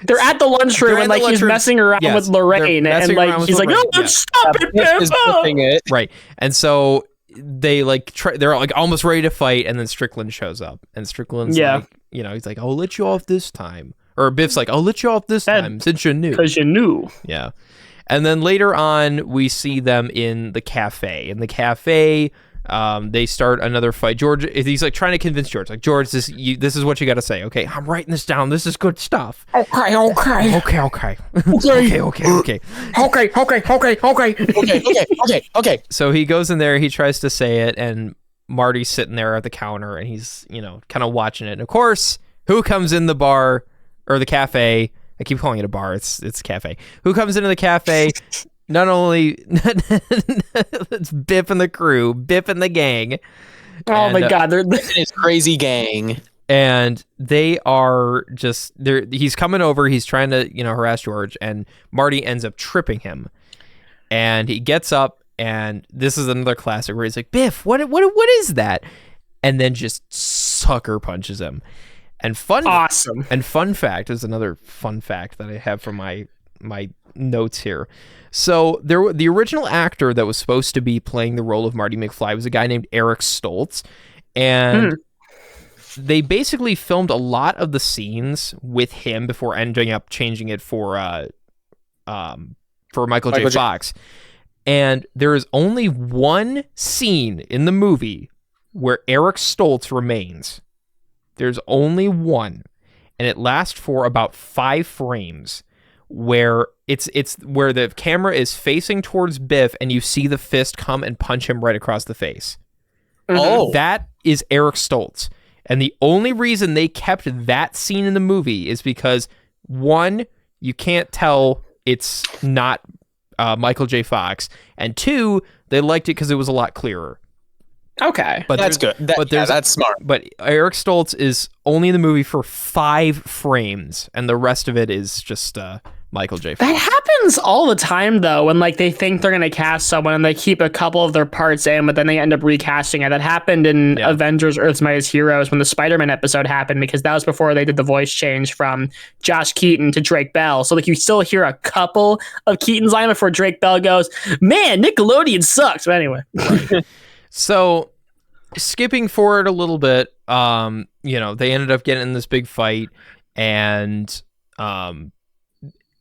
They're at the lunchroom and like he's messing around with Lorraine, and like he's like, "No, stop it, Biff!" Right, and so they like they're like almost ready to fight, and then Strickland shows up, and Strickland's like, he's like, "I'll let you off this time," or Biff's like, "I'll let you off this time since you knew." Because you knew. Yeah, and then later on we see them in the cafe. In the cafe, they start another fight. George, he's like trying to convince George, like, George, this is what you got to say. Okay, I'm writing this down. This is good stuff. Okay. Okay. So he goes in there, he tries to say it, and Marty's sitting there at the counter, and he's, kind of watching it. And of course, who comes in the bar or the cafe? I keep calling it a bar. It's a cafe. Who comes into the cafe? Not only it's Biff and the crew, Biff and the gang. Oh my God, they're his crazy gang, and they are just there. He's coming over. He's trying to harass George, and Marty ends up tripping him, and he gets up. And this is another classic where he's like, Biff, what is that? And then just sucker punches him. And awesome. And fun fact is another fun fact that I have from my notes here. So the original actor that was supposed to be playing the role of Marty McFly was a guy named Eric Stoltz, and they basically filmed a lot of the scenes with him before ending up changing it for Michael J. Fox. And there is only one scene in the movie where Eric Stoltz remains. There's only one, and it lasts for about 5 frames, where it's where the camera is facing towards Biff and you see the fist come and punch him right across the face. Oh, that is Eric Stoltz. And the only reason they kept that scene in the movie is because, one, you can't tell it's not Michael J. Fox, and 2, they liked it because it was a lot clearer. Okay, but that's good. That's smart. But Eric Stoltz is only in the movie for 5 frames, and the rest of it is just Michael J. Fox. That happens all the time, though, when like they think they're gonna cast someone and they keep a couple of their parts in, but then they end up recasting it. That happened in Avengers: Earth's Mightiest Heroes when the Spider-Man episode happened, because that was before they did the voice change from Josh Keaton to Drake Bell. So like you still hear a couple of Keaton's line before Drake Bell goes, "Man, Nickelodeon sucks." But anyway. Right. So, skipping forward a little bit, they ended up getting in this big fight, and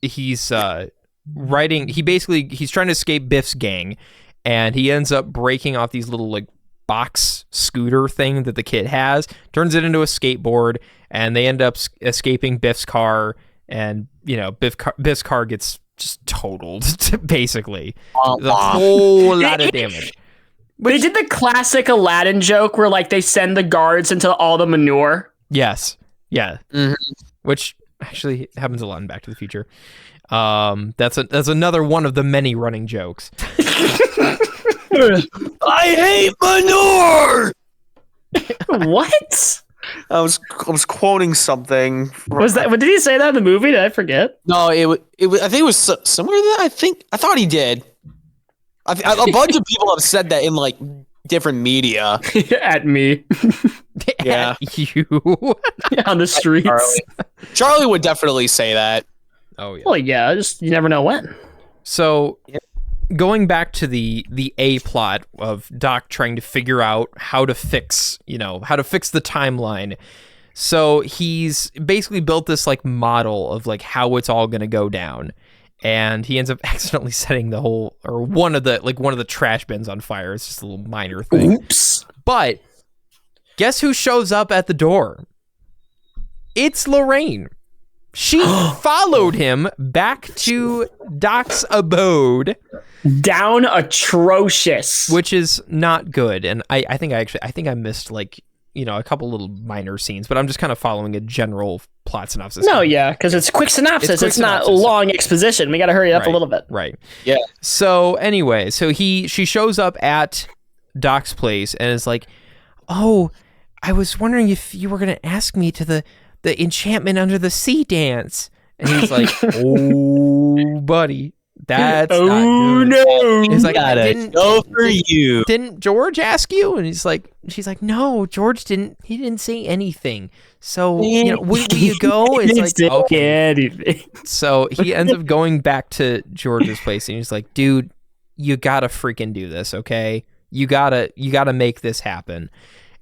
he's trying to escape Biff's gang, and he ends up breaking off these little like box scooter thing that the kid has, turns it into a skateboard, and they end up escaping Biff's car, and Biff's car gets just totaled, basically. A whole lot of damage. They did the classic Aladdin joke where like they send the guards into all the manure. Yes. Yeah. Mm-hmm. Which actually happens a lot in Back to the Future. That's another one of the many running jokes. I hate manure. What? I was quoting something. Was that? Did he say that in the movie? Did I forget? No, it was. I think it was somewhere that I thought he did. A bunch of people have said that in like different media. At me. Yeah. At you. On the streets. Charlie would definitely say that. Oh yeah. Well, yeah. Just you never know when. So going back to the A plot of Doc trying to figure out how to fix the timeline. So he's basically built this like model of like how it's all going to go down. And he ends up accidentally setting one of the trash bins on fire. It's just a little minor thing. Oops. But guess who shows up at the door? It's Lorraine. She followed him back to Doc's abode. Down atrocious. Which is not good. And I think I missed like, a couple little minor scenes, but I'm just kind of following a general plot synopsis. No, yeah, because it's quick synopsis. It's not long exposition. We got to hurry it up a little bit. Right. Yeah. So anyway, she shows up at Doc's place and is like, "Oh, I was wondering if you were going to ask me to the enchantment under the sea dance." And he's like, "Oh, buddy, that's not good." No. He's like, Didn't George ask you? And she's like, "No, George didn't. He didn't say anything. So, will you go?" It's like, okay. Anything. So he ends up going back to George's place, and he's like, "Dude, you gotta freaking do this, okay? You gotta make this happen."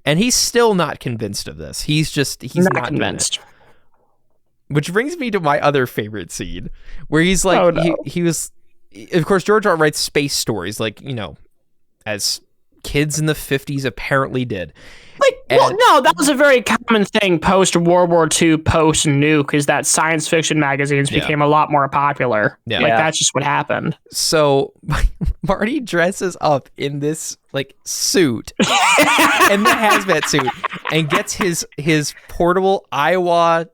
And he's still not convinced of this. He's not convinced. Which brings me to my other favorite scene, where he's like, he was, of course, George R. writes space stories, like, as kids in the 50s apparently did. That was a very common thing post World War II, post nuke, is that science fiction magazines became a lot more popular. Yeah. That's just what happened. So Marty dresses up in this like suit and the hazmat suit and gets his portable Iowa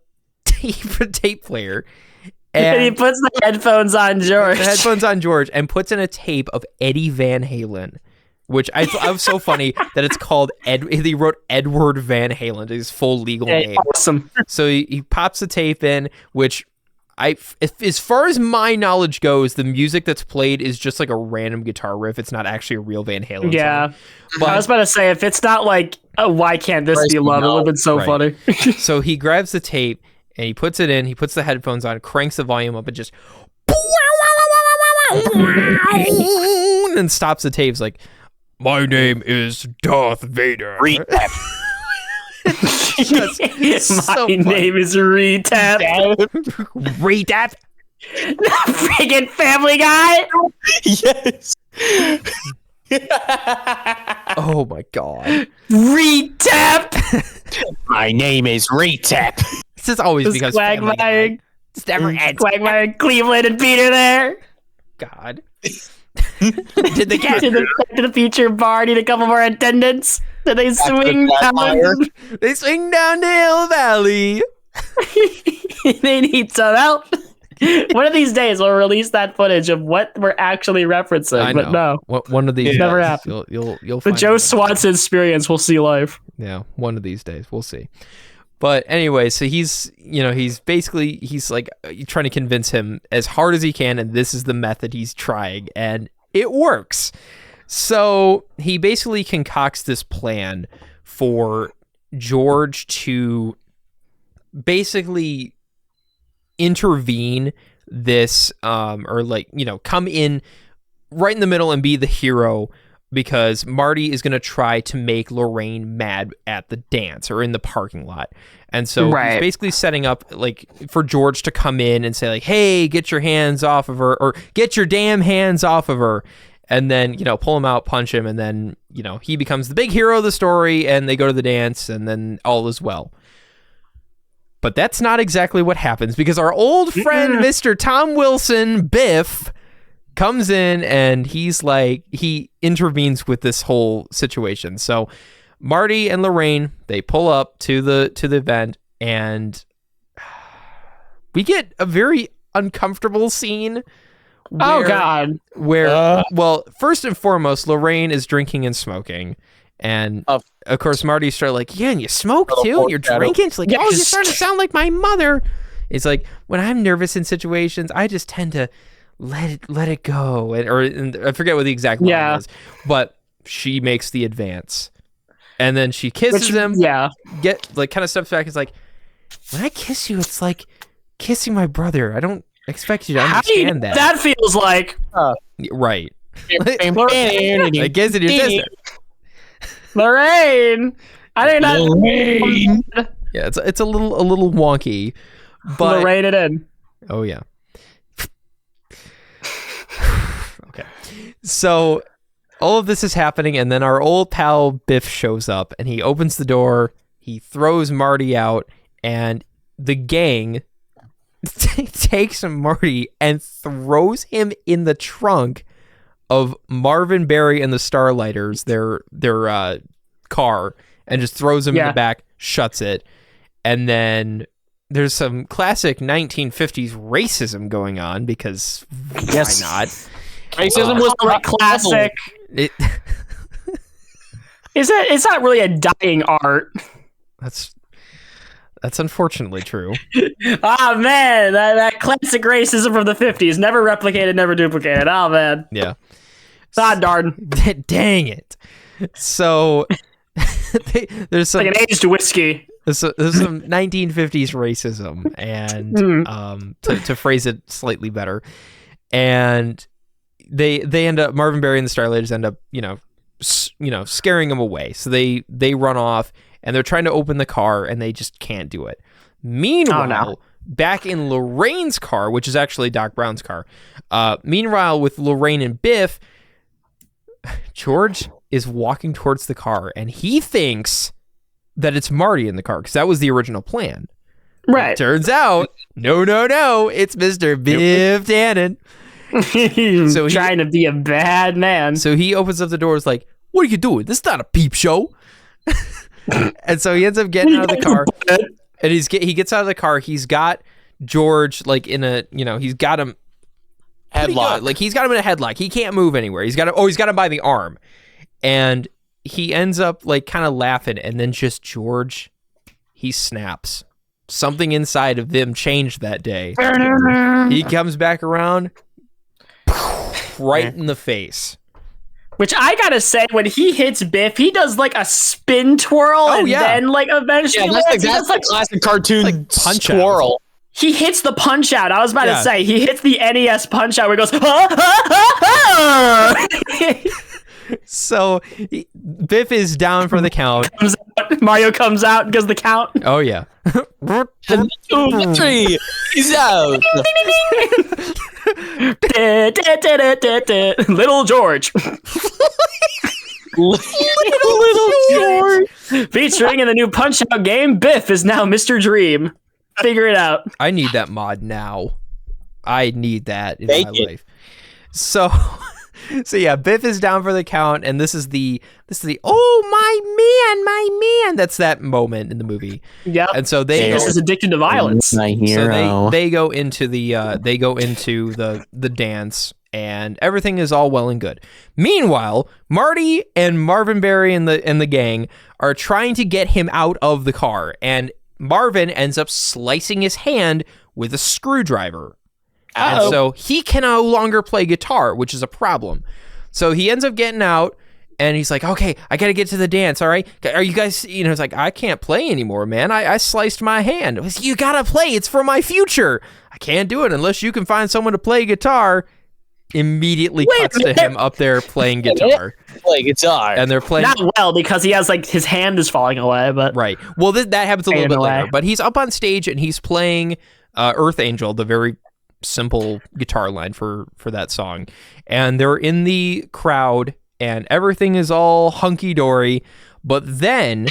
tape player. And he puts the headphones on George. And puts in a tape of Eddie Van Halen. Which I was so funny that it's called he wrote Edward Van Halen, his full legal name. Awesome. So he pops the tape in, which as far as my knowledge goes, the music that's played is just like a random guitar riff. It's not actually a real Van Halen song. But I was about to say, if it's not like, why can't this be love? It would have been so funny. So he grabs the tape and he puts it in, he puts the headphones on, cranks the volume up, and just and stops the tape. It's like, "My name is Darth Vader." Recap. My name is Retap. Retap. Freaking Family Guy. Yes. Oh my god. Retap. My name is Retap. This is always because Family Guy. It's never ends. Quagmire, Cleveland, and Peter there. God. Did they get to the future bar? Need a couple more attendants? Did they swing down? They swing down the hill valley. They need some help. One of these days, we'll release that footage of what we're actually referencing. I know. But no, one of these never days, happened. You'll the find Joe out. Swanson experience. We'll see live. Yeah, one of these days, we'll see. But anyway, so he's like trying to convince him as hard as he can, and this is the method he's trying, and it works. So he basically concocts this plan for George to basically intervene this, come in right in the middle and be the hero, because Marty is going to try to make Lorraine mad at the dance or in the parking lot. And so he's basically setting up like for George to come in and say like, "Hey, get your hands off of her," or "Get your damn hands off of her." And then, pull him out, punch him. And then, he becomes the big hero of the story, and they go to the dance, and then all is well. But that's not exactly what happens, because our old friend, Mr. Tom Wilson, Biff, comes in, and he intervenes with this whole situation. So Marty and Lorraine, they pull up to the event, and we get a very uncomfortable scene. Well, first and foremost, Lorraine is drinking and smoking. And of course, Marty's starting like, "Yeah, and you smoke too, and you're drinking." She's like, "Oh, you're starting to sound like my mother." It's like, when I'm nervous in situations, I just tend to let it go. And I forget what the exact line is, but she makes the advance. And then she kisses him. Yeah. Kind of steps back. It's like, when I kiss you, it's like kissing my brother. I don't expect you to understand that. That feels like right. I guess it is. Lorraine. I did not. Lorraine. Yeah, it's a little wonky, but Lorraine it in. oh yeah. Okay, so all of this is happening, and then our old pal Biff shows up, and he opens the door. He throws Marty out, and the gang takes Marty and throws him in the trunk of Marvin, Barry, and the Starlighters, their car, and just throws him in the back, shuts it. And then there's some classic 1950s racism going on because why not? Racism was Like classic. It's not really a dying art. That's unfortunately true. Oh man, that classic racism from the 50s, never replicated, never duplicated. Oh man. Yeah. Ah, darn. Dang it. So there's some Like an aged whiskey. there's some 1950s racism, and to phrase it slightly better, and they end up, Marvin, Barry, and the Starlighters end up scaring him away. So they run off, and they're trying to open the car, and they just can't do it. Meanwhile, back in Lorraine's car, which is actually Doc Brown's car, meanwhile with Lorraine and Biff, George is walking towards the car, and he thinks that it's Marty in the car because that was the original plan. Right. Turns out, no, it's Mr. Biff Tannen. So trying to be a bad man. So he opens up the door, is like, "What are you doing? This is not a peep show." And so he ends up getting out of the car, and he gets out of the car. He's got George like in a, he's got him headlock. Like he's got him in a headlock. He can't move anywhere. He's got him by the arm, and he ends up like kind of laughing, and then just George, he snaps. Something inside of them changed that day. He comes back around, right in the face. Which I gotta say, when he hits Biff, he does like a spin twirl, then like eventually that's like classic cartoon like punch twirl. out. He hits the punch out. I was about to say he hits the NES punch out where he goes. Ah! So Biff is down for the count. Mario comes out and does the count. Oh yeah. Victory! He's out. Little George. Little George. Featuring in the new Punch-Out game, Biff is now Mr. Dream. Figure it out. I need that mod now. I need that in my life. So yeah, Biff is down for the count, and this is the oh my man. That's that moment in the movie. Yeah. And so this is addicted to violence. My hero. So they go into the dance, and everything is all well and good. Meanwhile, Marty and Marvin, Barry, and the gang are trying to get him out of the car, and Marvin ends up slicing his hand with a screwdriver. And so he can no longer play guitar, which is a problem. So he ends up getting out, and he's like, "Okay, I got to get to the dance, all right? Are you guys," it's like, "I can't play anymore, man. I sliced my hand." It was, "You got to play. It's for my future. I can't do it unless you can find someone to play guitar." Immediately cuts to him up there playing guitar. Play guitar. And they're playing. Not well, because he has like his hand is falling away, but. Right. Well, that happens a little bit later. But he's up on stage, and he's playing Earth Angel, the very simple guitar line for that song, and they're in the crowd, and everything is all hunky-dory, but then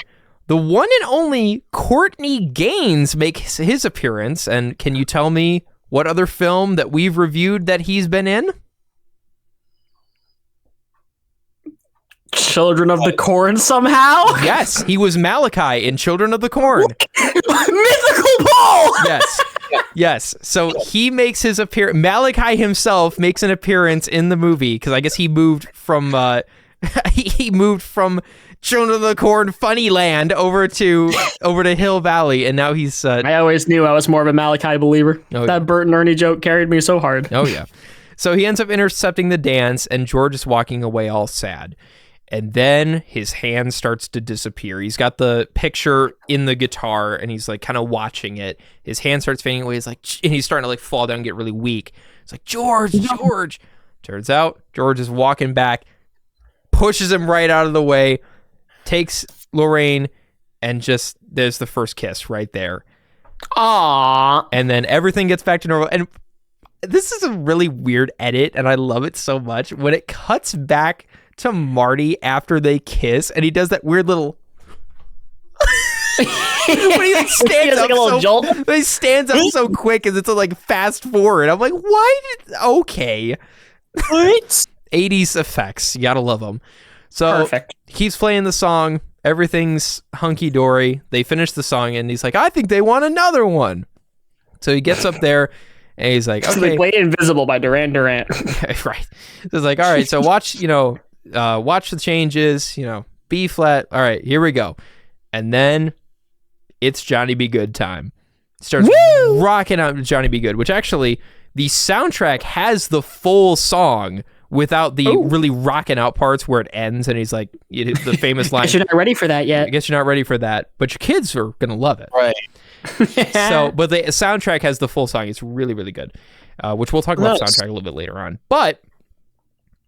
the one and only Courtney Gaines makes his appearance. And can you tell me what other film that we've reviewed that he's been in? Children of the Corn somehow? Yes, he was Malachi in Children of the Corn. Mythical Paul! Yes. So he makes his appearance. Malachi himself makes an appearance in the movie because I guess he moved from Children of the Corn Funny Land over to Hill Valley, and now he's. I always knew I was more of a Malachi believer. That Bert and Ernie joke carried me so hard. Oh yeah. So he ends up intercepting the dance, and George is walking away all sad. And then his hand starts to disappear. He's got the picture in the guitar, and he's like kind of watching it. His hand starts fading away. He's like, and he's starting to like fall down and get really weak. It's like, George, Turns out George is walking back, pushes him right out of the way, takes Lorraine, and just there's the first kiss right there. Aww. And then everything gets back to normal. And this is a really weird edit, and I love it so much. When it cuts back to Marty after they kiss, and he does that weird little... when he like stands up, like a little jolt. He stands up so quick, and it's a, like fast forward. I'm like, why did? Okay, What? 80s effects, you gotta love them. So Perfect. he's playing the song. Everything's hunky dory. They finish the song, and he's like, I think they want another one. So he gets up there, and he's like, It's okay, like Way Invisible by Duran Duran. right. So it's like, all right, so watch the changes. B flat. All right, here we go, and then it's Johnny Be Good time. Starts rocking out Johnny Be Good, which actually the soundtrack has the full song without the really rocking out parts where it ends, and he's like, the famous line. I guess you're not ready for that yet. I guess you're not ready for that, but your kids are gonna love it. Right. So, but the soundtrack has the full song. It's really, really good, which we'll talk about the soundtrack a little bit later on. But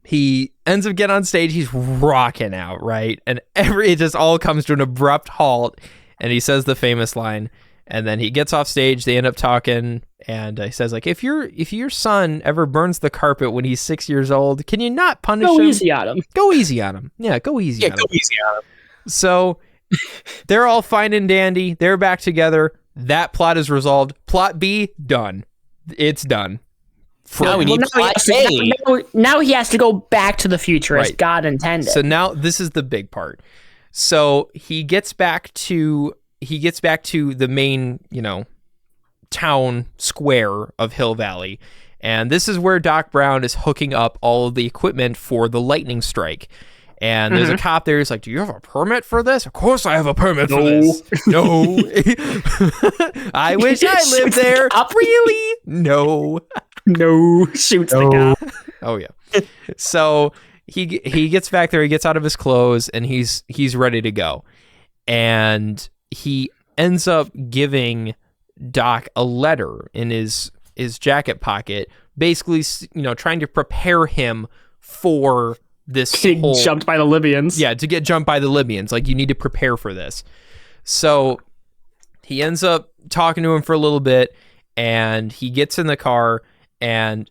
he ends up getting on stage. He's rocking out, right? And it just all comes to an abrupt halt, and he says the famous line, and then he gets off stage. They end up talking, and he says, like, if your son ever burns the carpet when he's 6 years old, can you not punish him? Go easy on him. Go easy on him. Yeah, go easy on him. Go easy on him. So they're all fine and dandy. They're back together. That plot is resolved. Plot B, done. It's done. Now we need plot A. Now he has to go back to the future as Right. God intended. So now this is the big part. So he gets back to the main, town square of Hill Valley. And this is where Doc Brown is hooking up all of the equipment for the lightning strike. And there's a cop there. He's like, do you have a permit for this? Of course I have a permit for this. No. I wish I lived Shoots the there. cop. Really? No. No, shoots the cop. Oh, yeah. So he gets back there. He gets out of his clothes, and he's ready to go. And he ends up giving Doc a letter in his jacket pocket, basically, trying to prepare him for this Getting whole... jumped by the Libyans. Yeah, to get jumped by the Libyans. Like, you need to prepare for this. So he ends up talking to him for a little bit, and he gets in the car, and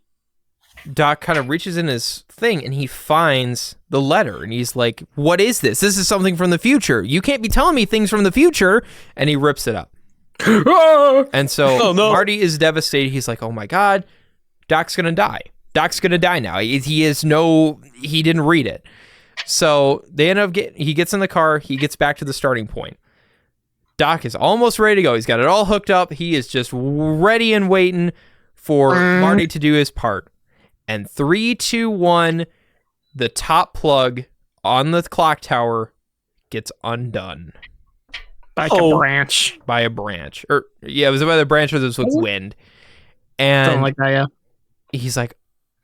Doc kind of reaches in his thing, and he finds the letter, and he's like, what is this? This is something from the future. You can't be telling me things from the future. And he rips it up. And so Marty is devastated. He's like, oh my God, Doc's going to die. Doc's going to die now. He didn't read it. So they end up he gets in the car. He gets back to the starting point. Doc is almost ready to go. He's got it all hooked up. He is just ready and waiting for Marty to do his part. And 3, 2, 1, the top plug on the clock tower gets undone. Like a branch. By a branch. Or yeah, it was by the branch, or this was wind. And Something like that, yeah. he's like,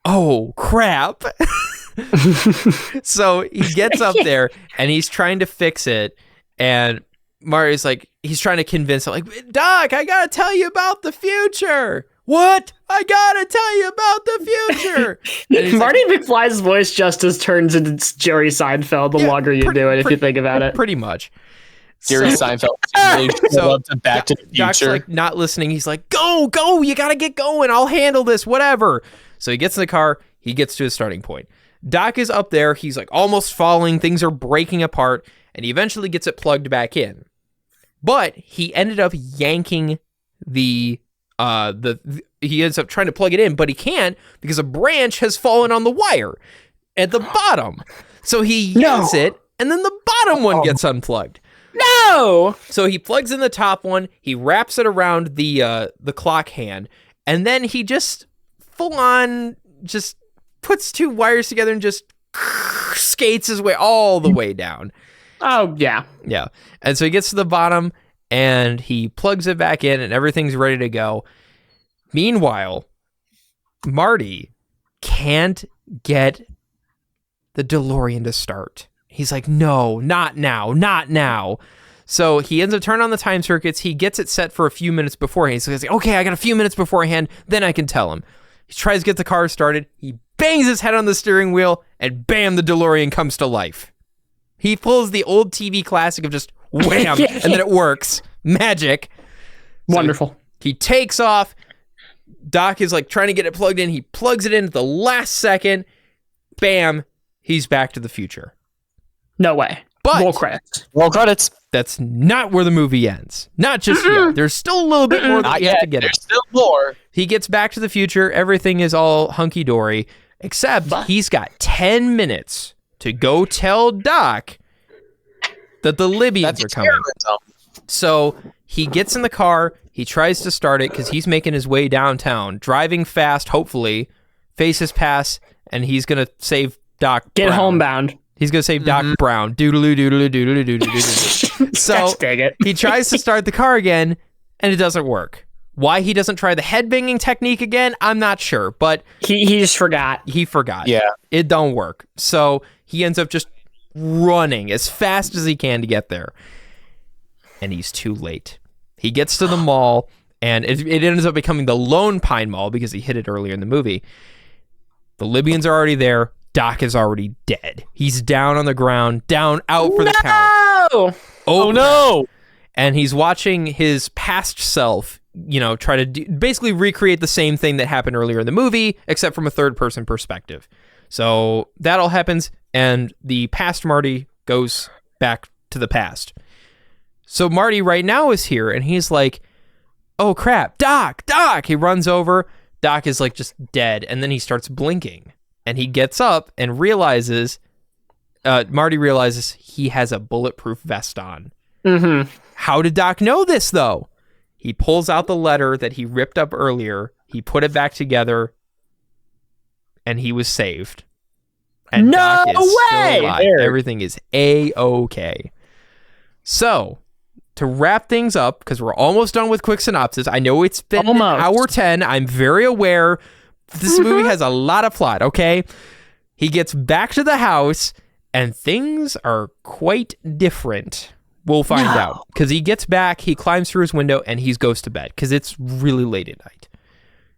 oh, crap. So he gets up there, and he's trying to fix it. And Marty's like, he's trying to convince him, like, Doc, I gotta tell you about the future. What? I gotta tell you about the future. Marty McFly's voice just as turns into Jerry Seinfeld the longer you do it, if you think about it. Pretty much. Jerry Seinfeld really loved to Back to the Future. Doc's like not listening. He's like, go, you gotta get going. I'll handle this, whatever. So he gets in the car. He gets to his starting point. Doc is up there. He's like almost falling. Things are breaking apart, and he eventually gets it plugged back in. But he ended up yanking he ends up trying to plug it in, but he can't because a branch has fallen on the wire at the bottom. So he yanks it, and then the bottom one gets unplugged. No! So he plugs in the top one, he wraps it around the clock hand, and then he just full on just puts two wires together and just skates his way all the way down. Oh, yeah. Yeah. And so he gets to the bottom, and he plugs it back in, and everything's ready to go. Meanwhile, Marty can't get the DeLorean to start. He's like, no, not now, not now. So he ends up turning on the time circuits. He gets it set for a few minutes beforehand. So he's like, okay, I got a few minutes beforehand, then I can tell him. He tries to get the car started. He bangs his head on the steering wheel, and bam, the DeLorean comes to life. He pulls the old TV classic of just wham, and then it works. Magic. Wonderful. So he takes off. Doc is like trying to get it plugged in. He plugs it in at the last second. Bam, he's Back to the Future. No way. But roll credits. Roll credits. that's not where the movie ends. Not just yet. There's still a little bit more that Not you have yet. to get There's at. still more. He gets Back to the Future. Everything is all hunky-dory, except he's got 10 minutes to go tell Doc that the Libyans are coming. So he gets in the car. He tries to start it because he's making his way downtown, driving fast, hopefully. Faces pass, and he's going to save Doc Get Brown. homebound. He's going to save Doc Brown. Doodaloo, doodaloo, doodaloo, doodaloo, doodaloo. So Gosh, dang it. he tries to start the car again, and it doesn't work. Why he doesn't try the headbanging technique again, I'm not sure, but He just forgot. he forgot. Yeah. It don't work. So he ends up just running as fast as he can to get there. And he's too late. He gets to the mall, and it ends up becoming the Lone Pine Mall because he hit it earlier in the movie. The Libyans are already there. Doc is already dead. He's down on the ground, down out for the count. No! Oh no! And he's watching his past self, try to basically recreate the same thing that happened earlier in the movie, except from a third-person perspective. So that all happens, and the past Marty goes back to the past. So Marty right now is here, and he's like, oh crap, Doc! He runs over. Doc is like just dead, and then he starts blinking. And he gets up and Marty realizes he has a bulletproof vest on. Mm-hmm. How did Doc know this, though? He pulls out the letter that he ripped up earlier. He put it back together, and he was saved. And No Doc is way! still alive. Everything is A-okay. So, to wrap things up, because we're almost done with quick synopsis. I know it's been an hour 10. I'm very aware. This movie has a lot of plot, okay? He gets back to the house, and things are quite different. We'll find out. Because he gets back, he climbs through his window, and he goes to bed, because it's really late at night.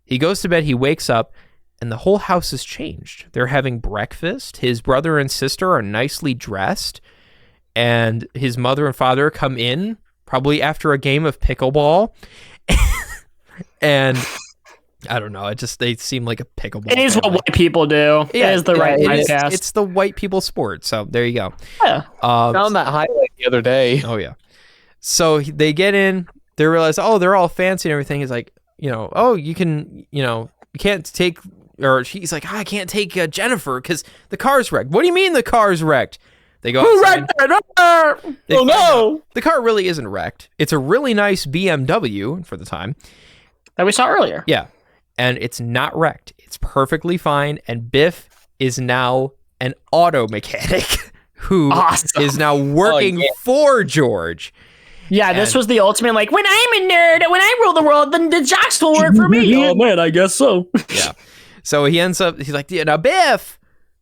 He goes to bed, he wakes up, and the whole house has changed. They're having breakfast. His brother and sister are nicely dressed, and his mother and father come in, probably after a game of pickleball. And I don't know. They seem like a pickleball. It is family. what white people do. Yeah, it is the right podcast. It's the white people sport. So there you go. Yeah. Found that highlight the other day. Oh yeah. So they get in. They realize, they're all fancy and everything. He's like, you can, you can't take. Or she's like, I can't take Jennifer because the car's wrecked. What do you mean the car's wrecked? They go Who outside. wrecked it? They Oh find no! out the car really isn't wrecked. It's a really nice BMW for the time. That we saw earlier. Yeah. And it's not wrecked. It's perfectly fine. And Biff is now an auto mechanic who is now working for George. Yeah, this was the ultimate, like, when I'm a nerd, when I rule the world, then the jocks will work for me. Oh man, I guess so. Yeah. So he's like, now Biff,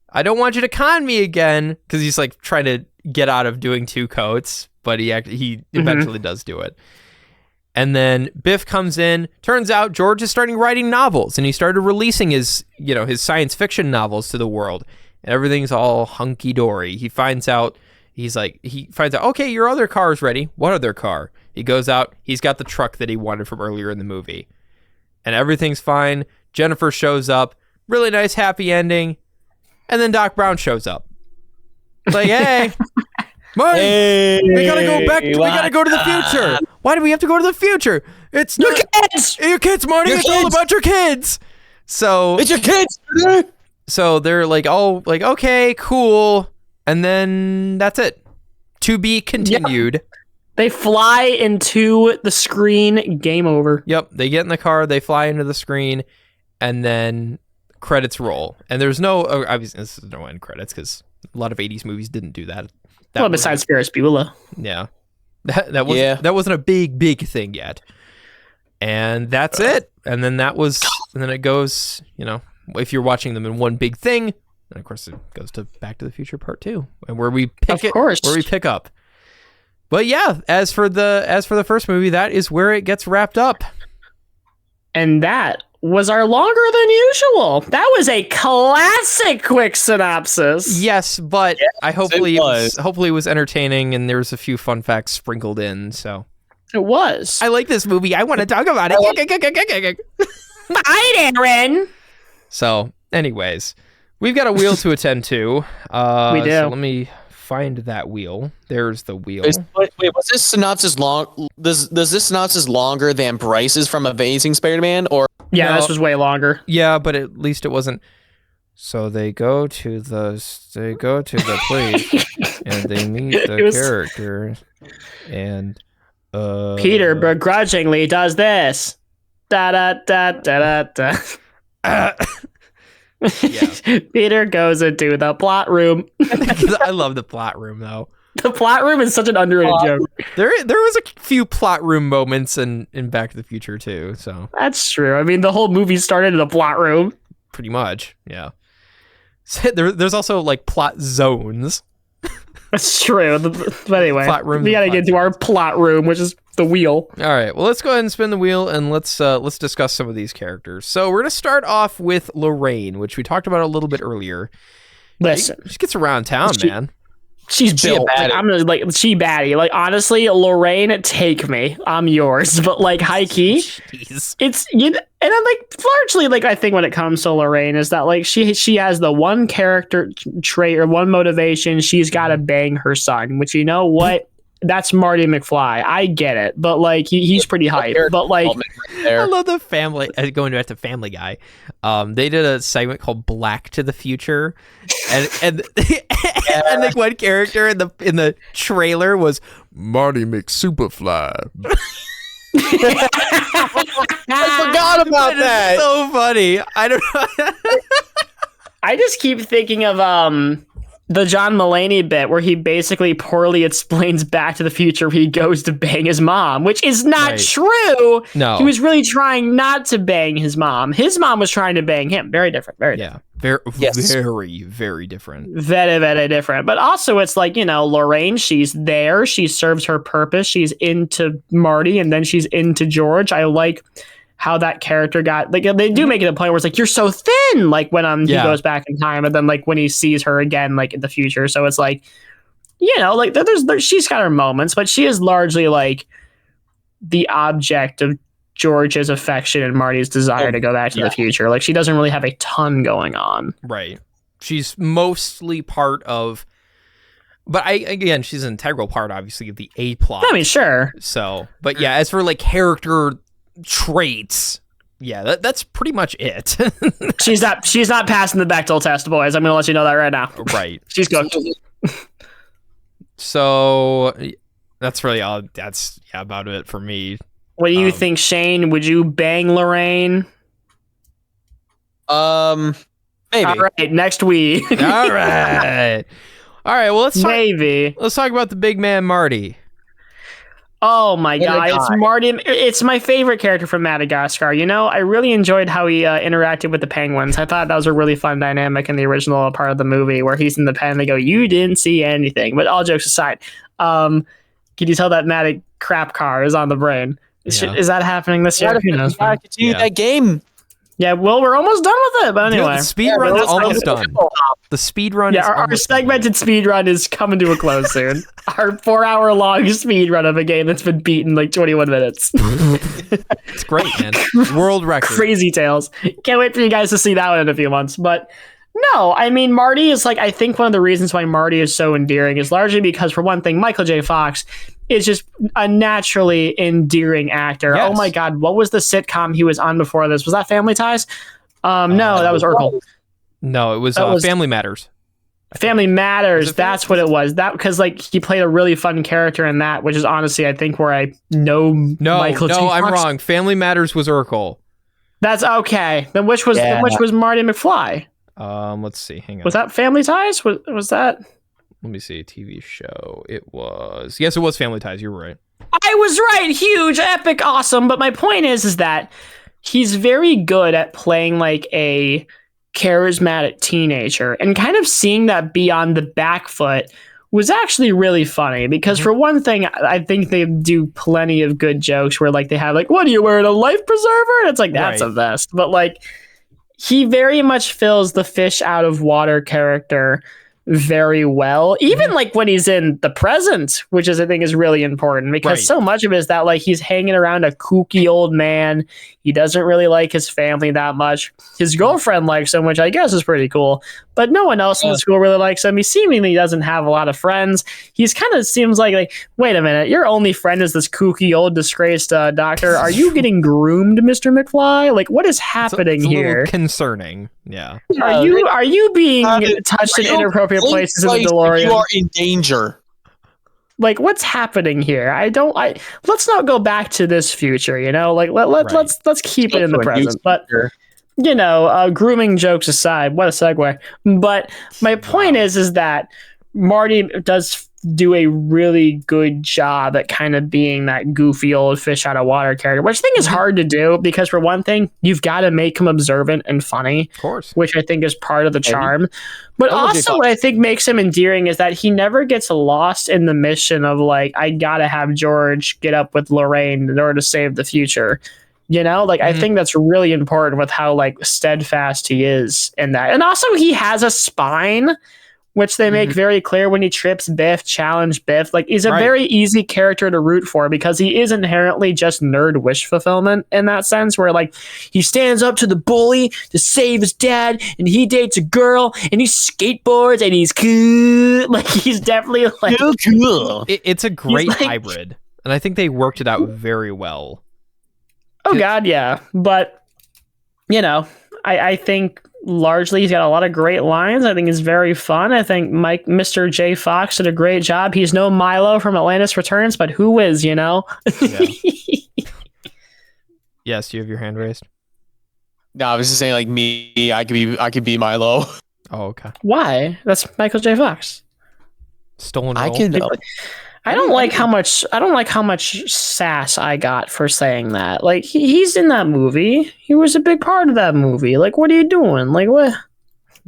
I don't want you to con me again. Because he's like trying to get out of doing two coats. But he eventually does do it. And then Biff comes in. Turns out George is starting writing novels, and he started releasing his science fiction novels to the world. And everything's all hunky dory. He finds out, okay, your other car is ready. What other car? He goes out. He's got the truck that he wanted from earlier in the movie, and everything's fine. Jennifer shows up. Really nice, happy ending. And then Doc Brown shows up. It's like, hey. Marty, we gotta go back. We gotta go to the future. Why do we have to go to the future? It's Your kids! Your kids, Marty. It's all about your kids. So It's your kids. So they're like, okay, cool, and then that's it. To be continued. Yep. They fly into the screen. Game over. Yep. They get in the car. They fly into the screen, and then credits roll. And there's no obviously this is no end credits because a lot of '80s movies didn't do that. Besides Ferris Bueller. Yeah. That wasn't a big thing yet. And that's it. And then it goes, if you're watching them in one big thing, and of course it goes to Back to the Future Part 2, and where we pick up. But yeah, as for the first movie, that is where it gets wrapped up. And that was our longer than usual. That was a classic quick synopsis. Yes, but I hopefully it it was entertaining, and there was a few fun facts sprinkled in. So It was. I like this movie. I want to talk about it. Bye, Aaron. So, anyways, we've got a wheel to attend to. We do. So let me find that wheel. There's the wheel. Wait, was this synopsis long? Does this synopsis longer than Brice's from Amazing Spider-Man, or Yeah, No. this was way longer. Yeah, but at least it wasn't. So they go to the place and they meet the characters, and Peter begrudgingly does this. Da da da da da da. Peter goes into the plot room. I love the plot room though. The plot room is such an underrated joke. There was a few plot room moments in Back to the Future too. So That's true. I mean, the whole movie started in a plot room. pretty much, yeah. So there's also like plot zones. That's true. But anyway, Plot room we gotta and get to our plot room, which is the wheel. All right, well, let's go ahead and spin the wheel and let's discuss some of these characters. So we're gonna start off with Lorraine, which we talked about a little bit earlier. Listen, She gets around town, man. she's She a built. Like, baddie. I'm gonna she baddie. Like honestly, Lorraine, take me. I'm yours. But like high key, Jeez. it's and I'm like largely like I think when it comes to Lorraine is that like she has the one character trait or one motivation. She's got to bang her son, which you know what. That's Marty McFly. I get it, but like he's pretty hype. But like, I love the family. Going back to Family Guy, they did a segment called Black to the Future, and and like one character in the trailer was Marty McSuperfly. I forgot about that. So funny. I don't know. I just keep thinking of the John Mulaney bit where he basically poorly explains Back to the Future where he goes to bang his mom, which is not Right. true. No. He was really trying not to bang his mom. His mom was trying to bang him. Very different. Very different. Yeah. Yes. Very, very different. Very, very different. But also it's like, you know, Lorraine, she's there. She serves her purpose. She's into Marty and then she's into George. I like how that character got, like, they do make it a point where it's like, you're so thin, like when he Yeah. goes back in time and then like when he sees her again, like in the future. So it's like, you know, like she's got her moments, but she is largely like the object of George's affection and Marty's desire to go back to the future. Like she doesn't really have a ton going on. Right. She's mostly part of, but again, she's an integral part, obviously, of the A plot. I mean, sure. So, but yeah, as for like character traits, yeah, that's pretty much it. She's not passing the Bechdel test, boys. I'm gonna let you know that right now. Right. She's good. So that's really all. That's about it for me. What do you think, Shane? Would you bang Lorraine? Maybe. All right, next week. All right. All right. Well, Maybe. let's talk about the big man Marty. Oh my What a god, it's guy. Marty. It's my favorite character from Madagascar. You know, I really enjoyed how he interacted with the penguins. I thought that was a really fun dynamic in the original part of the movie where he's in the pen and they go, "You didn't see anything." But all jokes aside, can you tell that Matic crap car is on the brain? Yeah. Is that happening this year? Who knows? Gotta continue Yeah. that game. Yeah, well, we're almost done with it. But Dude, anyway, the speed run's let's almost go. done. The speed run yeah, is our almost done. segmented speed run is coming to a close soon. Our 4-hour long speed run of a game that's been beaten like 21 minutes. It's great, man. World record. Crazy tales. Can't wait for you guys to see that one in a few months. But no, I mean, Marty is like, I think one of the reasons why Marty is so endearing is largely because, for one thing, Michael J. Fox is just a naturally endearing actor. Yes. Oh my God, what was the sitcom he was on before this? Was that Family Ties? No, that was Urkel. No, it was, That was- Family Matters. Family Matters. Was it That's what it was. That because like he played a really fun character in that, which is honestly I think where I know Michael J. I'm Fox. wrong. Family Matters was Urkel. That's okay. Then which was Marty McFly? Let's see. Hang on. Was that Family Ties? Was that? Let me see. TV show. It was. Yes, it was Family Ties. You're right. I was right. Huge, epic, awesome. But my point is that he's very good at playing like a charismatic teenager and kind of seeing that be on the back foot was actually really funny because for one thing, I think they do plenty of good jokes where like they have like, what are you wearing, a life preserver? And it's like, that's a vest. But like, he very much fills the fish out of water character very well, even like when he's in the present, which is I think is really important because so much of it is that like he's hanging around a kooky old man. He doesn't really like his family that much. His girlfriend likes him, which I guess is pretty cool, but no one else in the school really likes him. He seemingly doesn't have a lot of friends. He's kind of seems like wait a minute, your only friend is this kooky old disgraced doctor. Are you getting groomed, Mr. McFly? Like, what is happening it's a here? little concerning. Yeah. Are you being touched in inappropriate places in the DeLorean? You are in danger. Like, what's happening here? Let's not go back to this future, you know? Like let's keep it in the present. But you know, grooming jokes aside, what a segue. But my point is that Marty does do a really good job at kind of being that goofy old fish out of water character, which I think is hard to do because for one thing, you've got to make him observant and funny, of course, which I think is part of the charm. But also what I think makes him endearing is that he never gets lost in the mission of like, I gotta have George get up with Lorraine in order to save the future. You know, like I think that's really important with how like steadfast he is in that. And also he has a spine, which they make very clear when he trips Biff, challenge Biff. Like, he's a very easy character to root for because he is inherently just nerd wish fulfillment in that sense, where, like, he stands up to the bully to save his dad, and he dates a girl, and he skateboards, and he's cool. Like, he's definitely, like... cool. It's a great hybrid, and I think they worked it out very well. Oh, God, yeah. But, you know, I think... largely he's got a lot of great lines. I think it's very fun. I think Mr. J. Fox did a great job. He's no Milo from Atlantis Returns, but who is, you know? Yeah. Yes, you have your hand raised. No, I was just saying like me, I could be Milo. Oh, okay. Why? That's Michael J. Fox. Stolen role. I don't like how much sass I got for saying that. Like he's in that movie. He was a big part of that movie. Like, what are you doing? Like, what?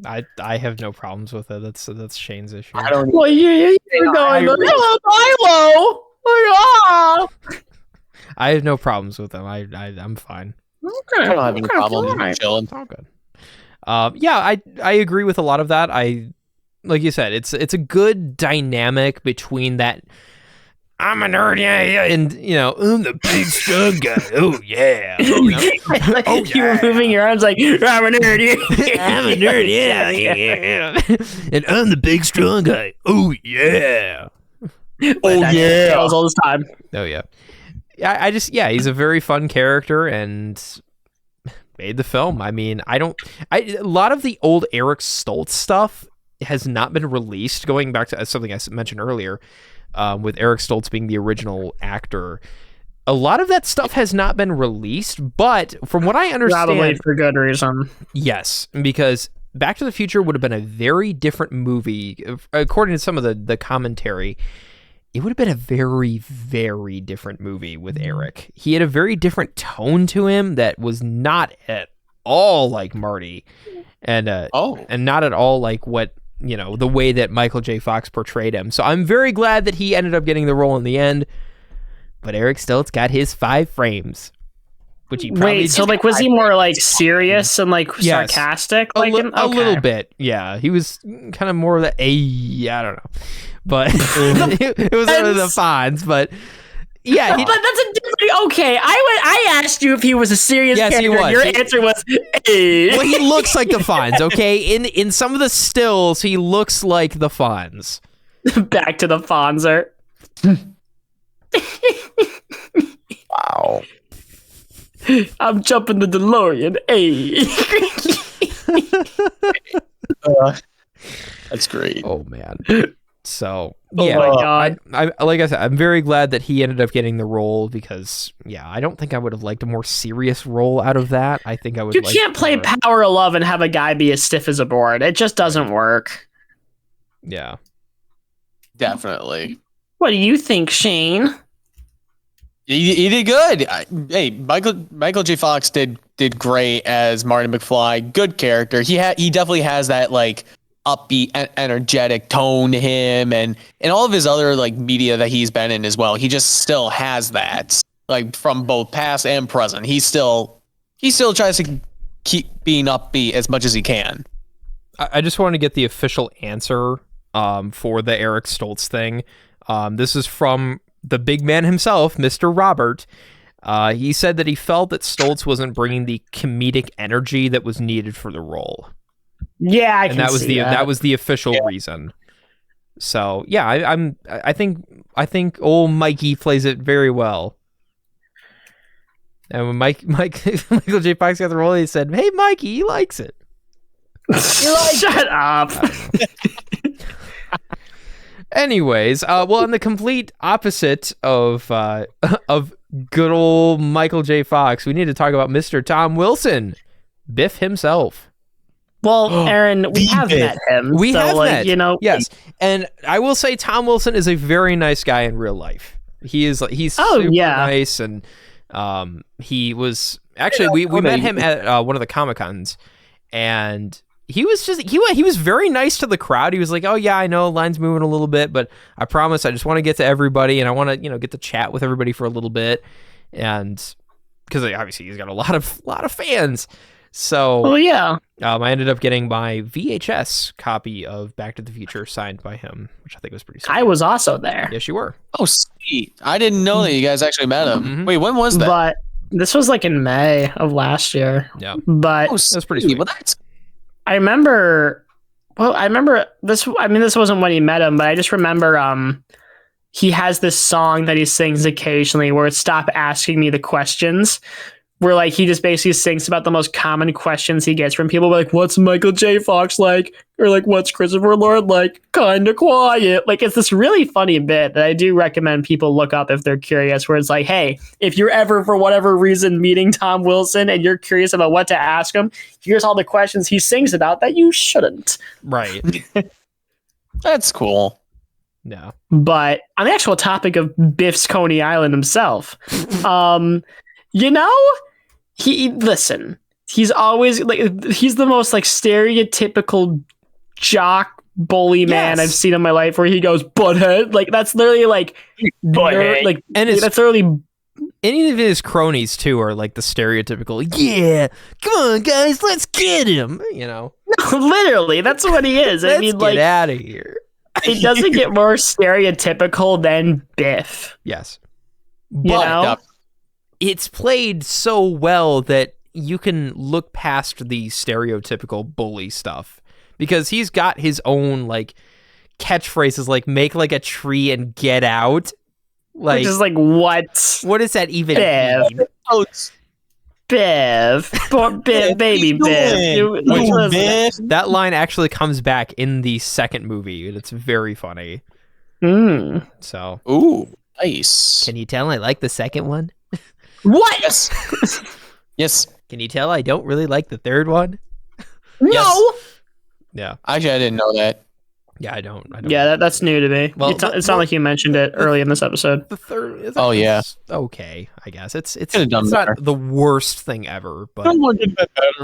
I have no problems with it. That's Shane's issue. I don't. Well, you're going. Hello, Milo. Oh, yeah. I have no problems with them. I'm fine. Okay. I don't have any problem. I'm chilling. It's all good. Yeah, I agree with a lot of that. Like you said, it's a good dynamic between that. I'm a nerd, yeah, and you know, I'm the big strong guy. Oh yeah, you know? Oh, yeah. You're moving your arms like I'm a nerd, yeah. I'm a nerd, yeah, and I'm the big strong guy. Oh yeah, all this time. Oh yeah, he's a very fun character and made the film. I mean, a lot of the old Eric Stoltz stuff has not been released, going back to something I mentioned earlier, with Eric Stoltz being the original actor. A lot of that stuff has not been released, but from what I understand... Probably for good reason. Yes, because Back to the Future would have been a very different movie. According to some of the commentary, it would have been a very, very different movie with Eric. He had a very different tone to him that was not at all like Marty. And not at all like what... you know, the way that Michael J. Fox portrayed him. So I'm very glad that he ended up getting the role in the end. But Eric Stoltz got his 5 frames. Which he probably so like was he more like serious and like sarcastic? A little bit, yeah. He was kind of more of the I don't know. But it was one of the Fonz, but yeah, but that's a different. Okay, I asked you if he was a serious character. He was. Your answer was, "Hey." Well, he looks like the Fonz. Okay, in some of the stills, he looks like the Fonz. Back to the Fonzer. Wow. I'm jumping the DeLorean. Hey. That's great. Oh man. So my God. I like I said, I'm very glad that he ended up getting the role because I don't think I would have liked a more serious role out of that. I think I would. You can't play Power of Love and have a guy be as stiff as a board. It just doesn't work. Yeah, definitely. What do you think, Shane? He did good. Hey, Michael J. Fox did great as Marty McFly. Good character. He definitely has that like upbeat, energetic tone to him, and all of his other like media that he's been in as well. He just still has that, like from both past and present. He still tries to keep being upbeat as much as he can. I just want to get the official answer for the Eric Stoltz thing. This is from the big man himself, Mr. Robert. He said that he felt that Stoltz wasn't bringing the comedic energy that was needed for the role. Yeah, I and can that was see that was the official reason. So yeah, I think old Mikey plays it very well. And when Michael J. Fox got the role, he said, "Hey, Mikey, he likes it." Shut up. Anyways, well, in the complete opposite of good old Michael J. Fox, we need to talk about Mr. Tom Wilson, Biff himself. Well, Aaron, we have met him. We have met, yes. And I will say, Tom Wilson is a very nice guy in real life. He's super nice, and he was actually we met him at one of the Comic-Cons, and he was he was very nice to the crowd. He was like, "Oh yeah, I know line's moving a little bit, but I promise I just want to get to everybody, and I want to get to chat with everybody for a little bit," and because obviously he's got a lot of fans. So, I ended up getting my VHS copy of Back to the Future signed by him, which I think was pretty sweet. I was also there. Yes, you were. Oh, sweet. I didn't know that you guys actually met him. Mm-hmm. Wait, when was that? But this was like in May of last year. Yeah. But that's pretty sweet. Well, that's... I remember this. I mean, this wasn't when he met him, but I just remember he has this song that he sings occasionally where it's "Stop Asking Me the Questions," where like he just basically sings about the most common questions he gets from people, like "What's Michael J. Fox like?" or like "What's Christopher Lloyd like?" Kinda quiet. Like, it's this really funny bit that I do recommend people look up if they're curious, where it's like, hey, if you're ever for whatever reason meeting Tom Wilson and you're curious about what to ask him, here's all the questions he sings about that you shouldn't. Right. That's cool. Yeah. But on the actual topic of Biff's Coney Island himself, he's always like, he's the most like stereotypical jock bully man I've seen in my life, where he goes butthead. Like, that's literally like butthead. Like, and that's literally any of his cronies too are like the stereotypical, yeah, come on guys, let's get him. Literally, that's what he is. Let's get out of here. It doesn't get more stereotypical than Biff. Yes. But it's played so well that you can look past the stereotypical bully stuff, because he's got his own like catchphrases, like "make like a tree and get out." Like, which is like, what does that even mean? Biff, baby Biff. That line actually comes back in the second movie, and it's very funny. So, ooh, nice. Can you tell I like the second one? What? Yes. Yes. Can you tell I don't really like the third one? No. Yes. Yeah. Actually, I didn't know that. Yeah, I don't. Yeah, that's new to me. Well, it's not like you mentioned it early in this episode. The third. Is okay. I guess it's not the worst thing ever, but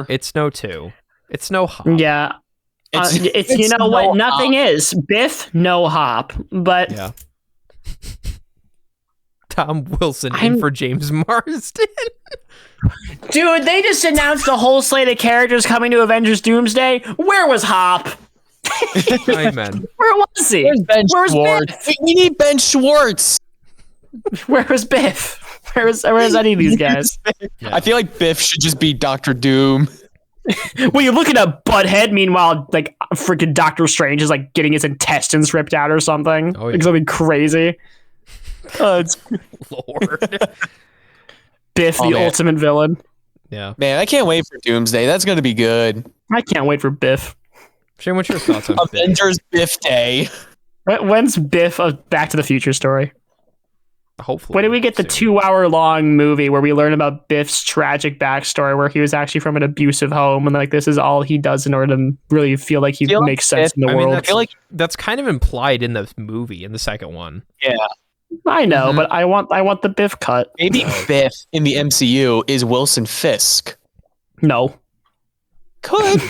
it's no 2. It's no Hop. Yeah. It's you know what? Nothing is Biff, no Hop, but yeah. Tom Wilson in for James Marsden. Dude, they just announced a whole slate of characters coming to Avengers Doomsday. Where was Hop? Amen. Where was he? Where's Schwartz? We need Ben Schwartz. Where was Biff? Where's any of these guys? Yeah. I feel like Biff should just be Dr. Doom. Well, you're looking at Butthead. Meanwhile, like freaking Doctor Strange is like getting his intestines ripped out or something. Oh, yeah. Like something crazy. It's Lord. Biff, the ultimate villain. Yeah. Man, I can't wait for Doomsday. That's going to be good. I can't wait for Biff. Shane, what's your thoughts on Avengers Biff Day? When's Biff a Back to the Future story? Hopefully. When do we get the 2-hour-long movie where we learn about Biff's tragic backstory, where he was actually from an abusive home, and like this is all he does in order to really feel like he makes sense in the world? I feel like that's kind of implied in the movie, in the second one. Yeah. I know, but I want the Biff cut. Maybe Biff in the MCU is Wilson Fisk. No. Could.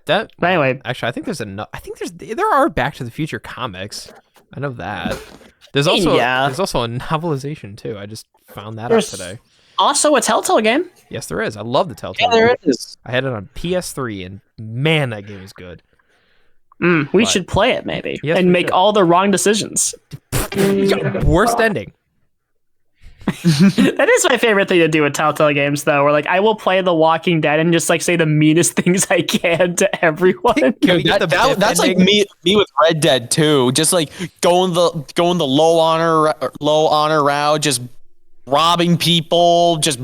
That But anyway, actually, I think there are Back to the Future comics. I know that. There's also Yeah. a novelization too. I just found that out There's today. also a Telltale game. Yes, there is. I love the Telltale. Yeah, there is. I had it on PS3, and man, that game is good. We But- should play it maybe Yes, and we make should. all the wrong decisions. Worst ending. That is my favorite thing to do with Telltale games, though. Where like I will play The Walking Dead and just like say the meanest things I can to everyone. Can we get the Biff That's like ending? me with Red Dead too. Just like going the low honor route, just robbing people, just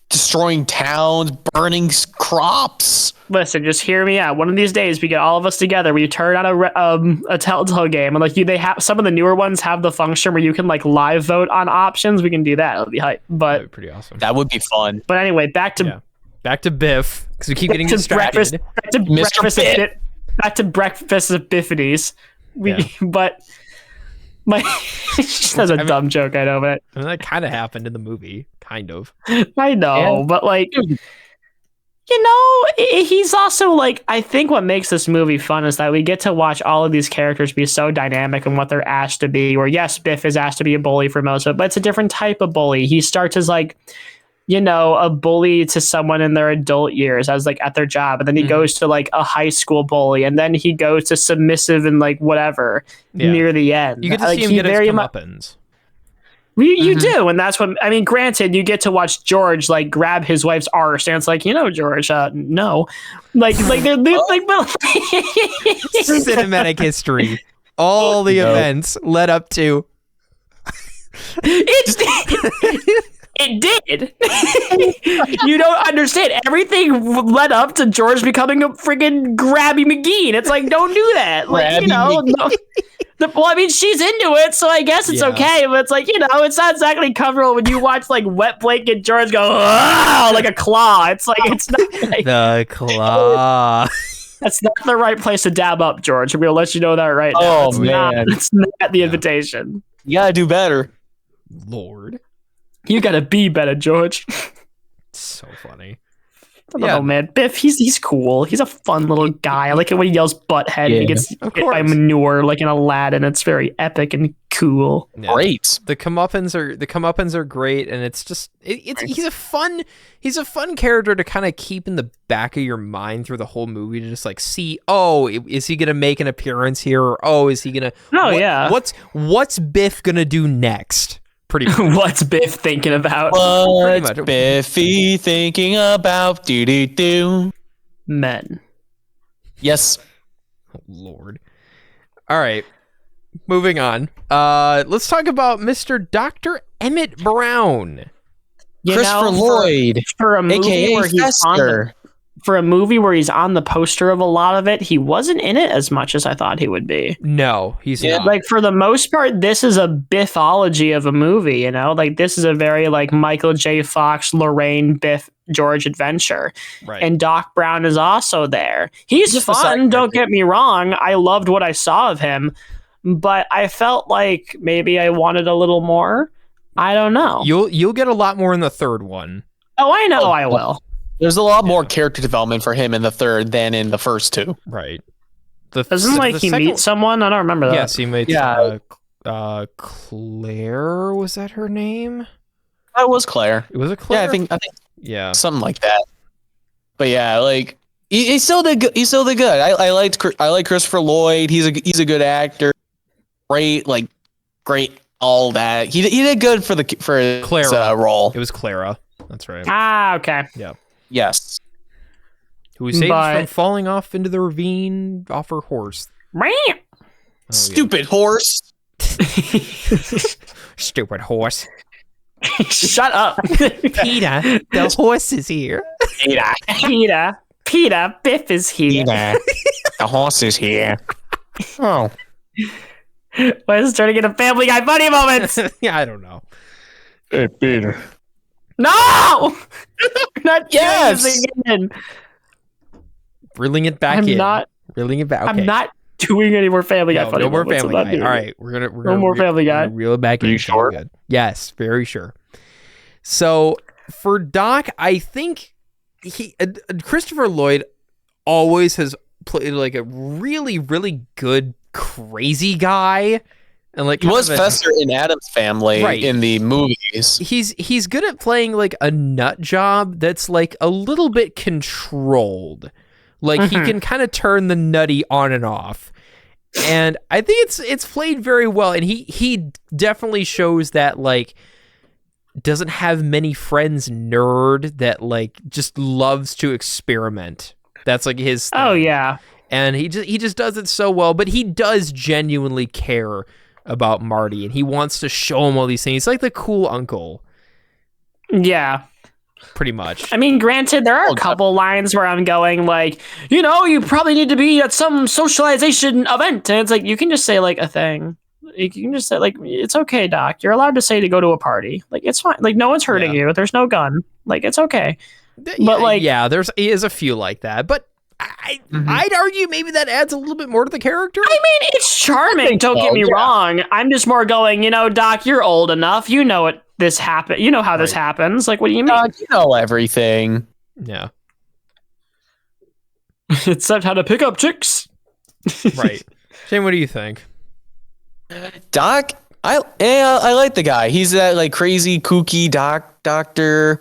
destroying towns, burning crops. Listen, just hear me out. One of these days, we get all of us together. We turn on a Telltale game, and like they have some of the newer ones have the function where you can like live vote on options. We can do that. It'll be hype. That'd But be pretty awesome. That would be fun. anyway, back to Biff, because we keep getting to distracted. breakfast. Back to Mr. breakfast. Biff. Back to breakfast of Biffities. But my that's a dumb joke. I know, but I mean, that kind of happened in the movie, kind of. I know, Yeah. but like. He's also like, I think what makes this movie fun is that we get to watch all of these characters be so dynamic in what they're asked to be. Where yes, Biff is asked to be a bully for most of it, but it's a different type of bully. He starts as like, a bully to someone in their adult years as like at their job. And then he goes to like a high school bully. And then he goes to submissive and like whatever near the end. You get to like, see him he get his very comeuppance. You do, and that's what I mean. Granted, you get to watch George like grab his wife's arse, and it's like, George, no, like they're like, Cinematic history. All the events led up to. It did. You don't understand. Everything led up to George becoming a freaking Grabby McGee. It's like, don't do that. Like, no. Well, I mean, she's into it, so I guess it's okay. But it's like, it's not exactly comfortable when you watch like Wet Blanket George go like a claw. It's like it's not like, The claw. that's not the right place to dab up, George. I'm gonna let you know that right now. Oh, It's man. it's not the invitation. You gotta do better. Lord. You gotta be better, George. So funny. I don't know, man. Biff, he's cool. He's a fun little guy. I like it when he yells butthead and he gets Of hit by course. manure like in Aladdin. It's very epic and cool. Yeah. Great. The comeuppance are great, and it's just he's a fun character to kind of keep in the back of your mind through the whole movie to just like see, is he gonna make an appearance here, or is he gonna Yeah. what's Biff gonna do next? Pretty much. What's Biff thinking about? Pretty What's much. Biffy thinking about? Do. Men. Yes. Oh, Lord. All right. Moving on. Let's talk about Mr. Dr. Emmett Brown. Christopher Lloyd, for a movie aka where he's on the, Fester. for a movie where he's on the poster of a lot of it, he wasn't in it as much as I thought he would be. No, he's not. Like for the most part, this is a Biffology of a movie, Like this is a very like Michael J. Fox, Lorraine, Biff, George adventure. Right. And Doc Brown is also there. He's Just a side fun, don't character. get me wrong. I loved what I saw of him, but I felt like maybe I wanted a little more. I don't know. You'll get a lot more in the third one. Oh, I know I will. There's a lot more character development for him in the third than in the first two. Right. Doesn't like he meets someone? I don't remember that. Yes, he meets Yeah. Claire, was that her name? That was Claire. It was a Claire? Yeah, I think Yeah. something like that. But yeah, like he still did good. He's still did good. I like Christopher Lloyd. He's a good actor. Great, all that. He did good for his Clara. role. It was Clara. That's right. Ah, okay. Yes. Who saved But- from falling off into the ravine off her horse. Oh, yeah. Stupid horse. Stupid horse. Shut up. Peter, the horse is here. Peter, Biff is here. The horse is here. Oh. Why is it turning into Family Guy funny moments? Yeah, I don't know. Hey, Peter. No! We're not doing Yes! this again. Reeling it back I'm in. not. Reeling it back. Okay. I'm not doing any more Family Guy funny No more moments. I'm Family not Guy. doing All it. right, we're gonna more Family Guy. reel it back in. Are you It's sure? good. Yes, very sure. So for Doc, I think Christopher Lloyd always has played like a really, really good crazy guy. And like he was Fester in Addams Family in the movies. He's good at playing like a nut job that's like a little bit controlled. Like he can kind of turn the nutty on and off. And I think it's played very well. And he definitely shows that like doesn't have many friends nerd that like just loves to experiment. That's like his thing. Oh yeah. And he just does it so well, but he does genuinely care about Marty, and he wants to show him all these things. He's like the cool uncle. Yeah. Pretty much. I mean, granted, there are a couple lines where I'm going like, you probably need to be at some socialization event. And it's like, you can just say like a thing. You can just say like, it's okay, Doc. You're allowed to say to go to a party. Like, it's fine. Like, no one's hurting you. There's no gun. Like, it's okay. But like, there is a few like that, but I'd argue maybe that adds a little bit more to the character. I mean, it's charming. Don't get me wrong. I'm just more going, Doc, you're old enough. You know what this happened. You know how this happens. Like, what do you mean? Doc, you know everything. Yeah. Except how to pick up chicks. Right. Shane, what do you think? Doc, I like the guy. He's that like crazy, kooky doctor.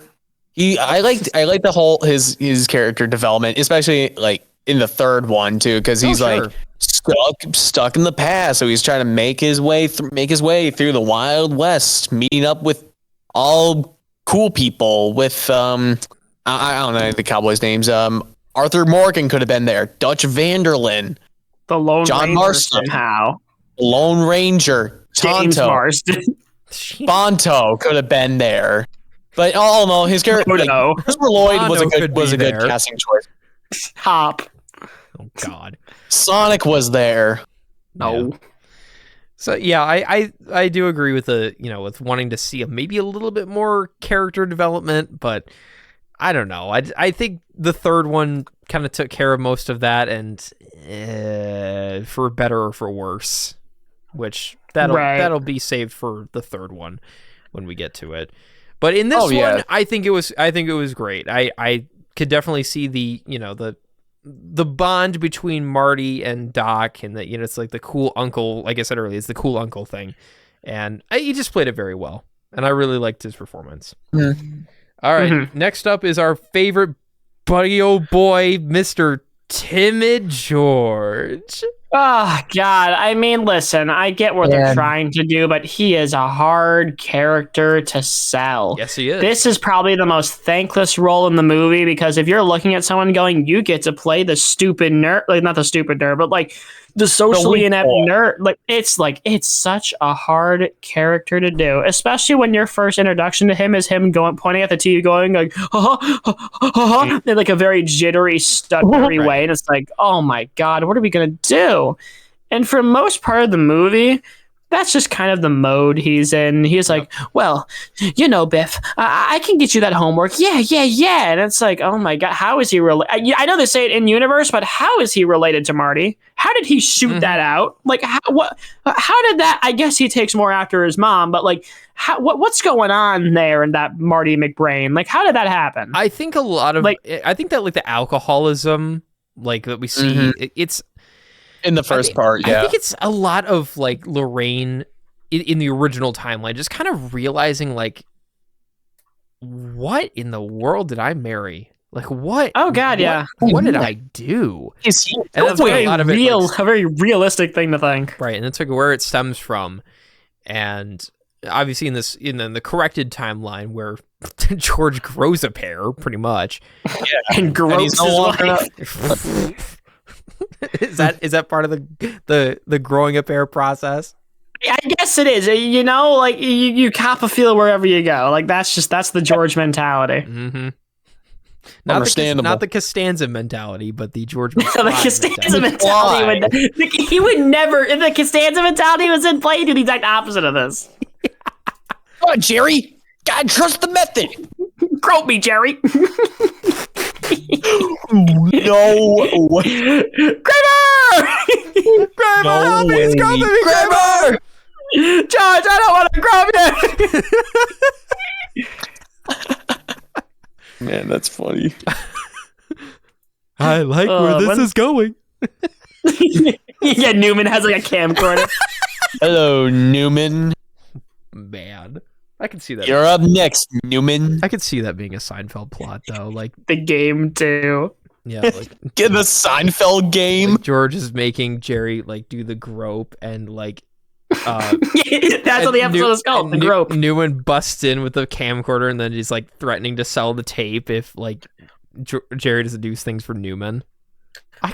I like the whole his character development, especially like in the third one too, because he's like stuck in the past, so he's trying to make his way through the Wild West, meeting up with all cool people. With I don't know the Cowboys' names. Arthur Morgan could have been there. Dutch Vanderlyn, the Lone John Ranger Marston, somehow. Lone Ranger, James Tonto, Marston. Bonto could have been there. But all in all, his character, Christopher Lloyd was a good casting choice. Hop. Oh God. Sonic was there. No. Yeah. So yeah, I do agree with with wanting to see maybe a little bit more character development, but I don't know. I think the third one kind of took care of most of that, and for better or for worse, which that'll be saved for the third one when we get to it. But in this one, I think it was great. I could definitely see the bond between Marty and Doc, and that it's like the cool uncle. Like I said earlier, it's the cool uncle thing, and he just played it very well, and I really liked his performance. Mm-hmm. All right, next up is our favorite buddy, old boy, Mr. Timid George. Oh, God. I mean, listen, I get what they're trying to do, but he is a hard character to sell. Yes, he is. This is probably the most thankless role in the movie, because if you're looking at someone going, you get to play the stupid nerd, like not the stupid nerd, but like the socially inept nerd, it's such a hard character to do, especially when your first introduction to him is him pointing at the TV going like, in like a very jittery, stuttery way. And it's like, oh my God, what are we going to do? And for most part of the movie, that's just kind of the mode he's in. He's like, well, Biff, I can get you that homework. Yeah. And it's like, oh my God, how is he related? I know they say it in universe, but how is he related to Marty? How did he shoot that out? Like, how did that? I guess he takes more after his mom, but like, what's going on there in that Marty McBrain? Like, how did that happen? I think a lot of, I think that like the alcoholism, like that we see, it's, in the first part, I think it's a lot of like Lorraine in the original timeline, just kind of realizing like, what in the world did I marry? Like what? Oh God, what did I do? And that's a very realistic thing to think, right? And that's like where it stems from, and obviously in the corrected timeline where George grows a pair, pretty much, and grows his wife. Is that part of the growing a pair process? I guess it is. Like you cop a feel wherever you go. Like that's the George mentality. Mm-hmm. Understandable. Not the Costanza mentality, but the George. The Costanza mentality. He would never. If the Costanza mentality was in play, do the exact opposite of this. Come on, Jerry. God, trust the method. Grope me, Jerry. No way. Kramer! Kramer, help me! He's groping me, Kramer! George, I don't want to grope you. Man, that's funny. I like where this is going. Yeah, Newman has like a camcorder. Hello, Newman. Man, I can see that. You're up next, Newman. I could see that being a Seinfeld plot, though. Like The game too. yeah, like, Get the Seinfeld game. like George is making Jerry like do the grope, and like That's what the episode is called, the grope. Newman busts in with the camcorder, and then he's like threatening to sell the tape if like Jerry doesn't do things for Newman.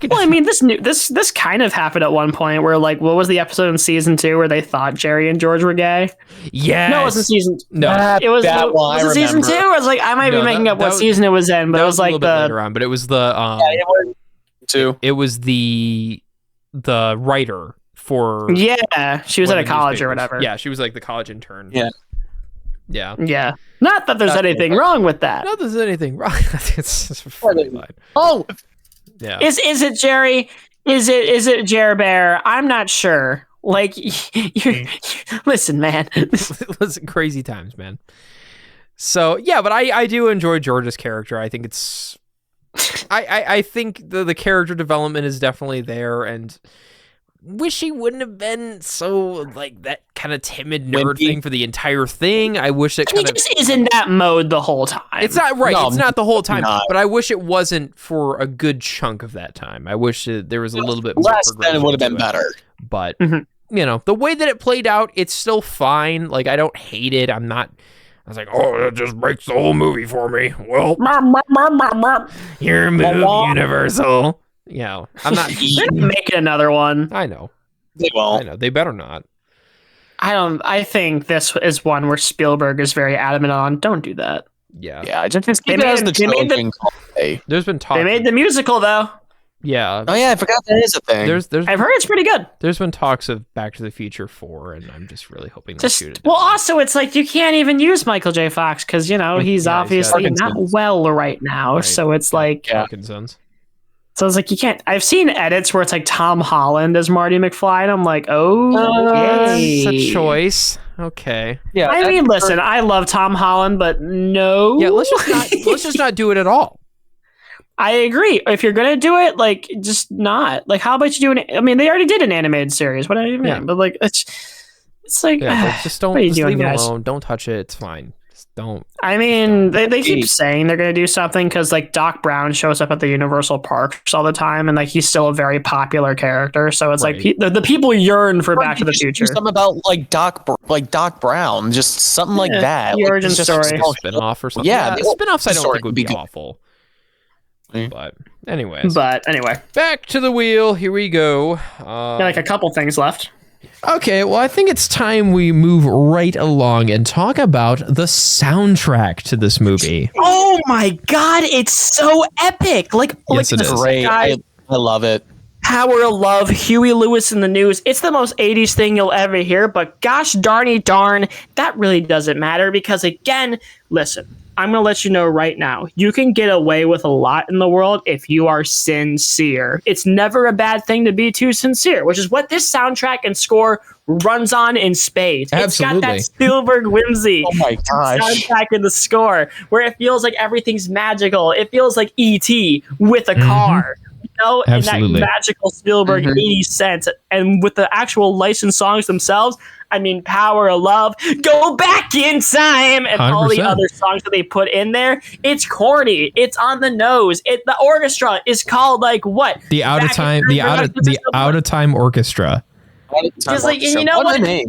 Well, I mean, this kind of happened at one point where, like, what was the episode in season 2 where they thought Jerry and George were gay? Yeah, No, it wasn't season. No, it was. That one, was it I season 2? remember. I was like, I might be making up what season it was in, but it was a like little bit later on. But it was the It was too. it was the writer for she was one at of a the college or newspapers. whatever. Yeah, she was like the college intern. Yeah. Yeah. Not that there's anything wrong with that. Not that there's anything wrong. It's just a funny line. Oh, Yeah. Is it Jerry? Is it Jer Bear? I'm not sure. Like, listen, man. Listen, crazy times, man. So yeah, but I do enjoy George's character. I think it's I think the character development is definitely there, and wish he wouldn't have been so like that kind of timid nerd Wimpy. thing for the entire thing. I wish it He kind of just is in that mode the whole time. it's not right. No, it's not the whole time, not. but I wish it wasn't for a good chunk of that time. I wish there was a little bit more less than it would have been progression to it. better. But Mhm. you know, the way that it played out, it's still fine. Like I don't hate it. I'm not. I was like, oh, that just breaks the whole movie for me. Well, your move, Universal. You know, I'm not. They're not making another one. I know. They I won't. know. They better not. I think this is one where Spielberg is very adamant on. Don't do that. Yeah. Yeah, just They keep it as made- the they made the- children call it. There's been talk. They made the musical though. Yeah. Oh yeah, I forgot that is a thing. There's I've heard it's pretty good. there's been talks of Back to the Future 4, and I'm just really hoping they Just shoot it. well, also it's like you can't even use Michael J. Fox because he's Yeah, he's got obviously not Parkinson's. well right now. Right. So it's like Yeah. Parkinson's. so it's like you can't. I've seen edits where it's like Tom Holland as Marty McFly, and I'm like, oh, It's a choice. Okay. yeah, I mean, listen, I love Tom Holland, but no. Yeah. Let's just not do it at all. I agree. If you're gonna do it, like, just not. Like, how about you do an? I mean, they already did an animated series. What do you mean? Yeah. But like, it's like, Yeah. Like, just don't. what are you Just doing, leave it guys? alone. Don't touch it. It's fine. Just don't. I mean, they keep Jeez. saying they're gonna do something because like Doc Brown shows up at the Universal parks all the time, and like he's still a very popular character. So it's Right. like the people yearn for Back to the Just do Future. Something about like Doc Brown, just something like Yeah, that. the Like, origin just story. small- Spin-off or something. Yeah, The spin-offs I don't story think would would be be good. awful. Mm. But anyways, But anyway, back to the wheel. Here we go. got like a couple things left. Okay, well, I think it's time we move right along and talk about the soundtrack to this movie. Oh my god, it's so epic! Like, Yes, it is. Great. Guy- I love it. Power of Love, Huey Lewis in the News. It's the most 80s thing you'll ever hear, but gosh darn, that really doesn't matter because, again, listen, I'm going to let you know right now, you can get away with a lot in the world if you are sincere. It's never a bad thing to be too sincere, which is what this soundtrack and score runs on in spades. It's got Absolutely. that Spielberg whimsy. Oh my gosh. Soundtrack in the score where it feels like everything's magical. It feels like E.T. with a car. You know, in Absolutely. that magical Spielberg 80s sense. And with the actual licensed songs themselves, I mean, Power of Love, Go Back in Time, and all the 100%. other songs that they put in there. It's corny. It's on the nose. The orchestra is called like what? The out of Back in time, Time, the you're out not of just the a- out of time orchestra. Just like, and you know What's what? the name?